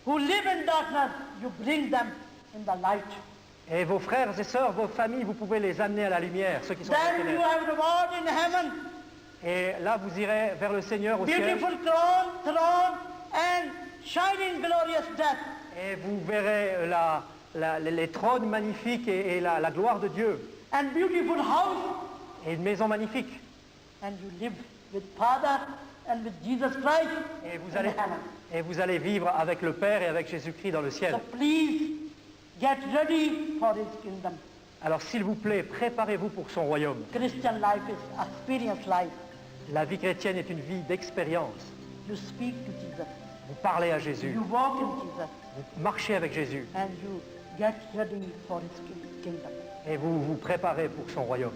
who live in darkness, you bring them in the light. Et vos frères et sœurs, vos familles, vous pouvez les amener à la lumière, ceux qui sont dans les Then you ténèbres. have reward in heaven. Et là, vous irez vers le Seigneur au ciel. Beautiful throne, and shining glorious death. Et vous verrez les trônes magnifiques et la gloire de Dieu. And beautiful house. Et une maison magnifique. And you live with Father and with Jesus Christ Et vous in allez, heaven. et vous allez vivre avec le Père et avec Jésus-Christ dans le ciel. So please get ready for his kingdom. Alors s'il vous plaît, préparez-vous pour son royaume. Christian life is experience life. La vie chrétienne est une vie d'expérience. You speak to Jesus. Vous parlez à Jésus, You walk in Jesus. vous marchez avec Jésus And you get ready for his kingdom. et vous vous préparez pour son royaume.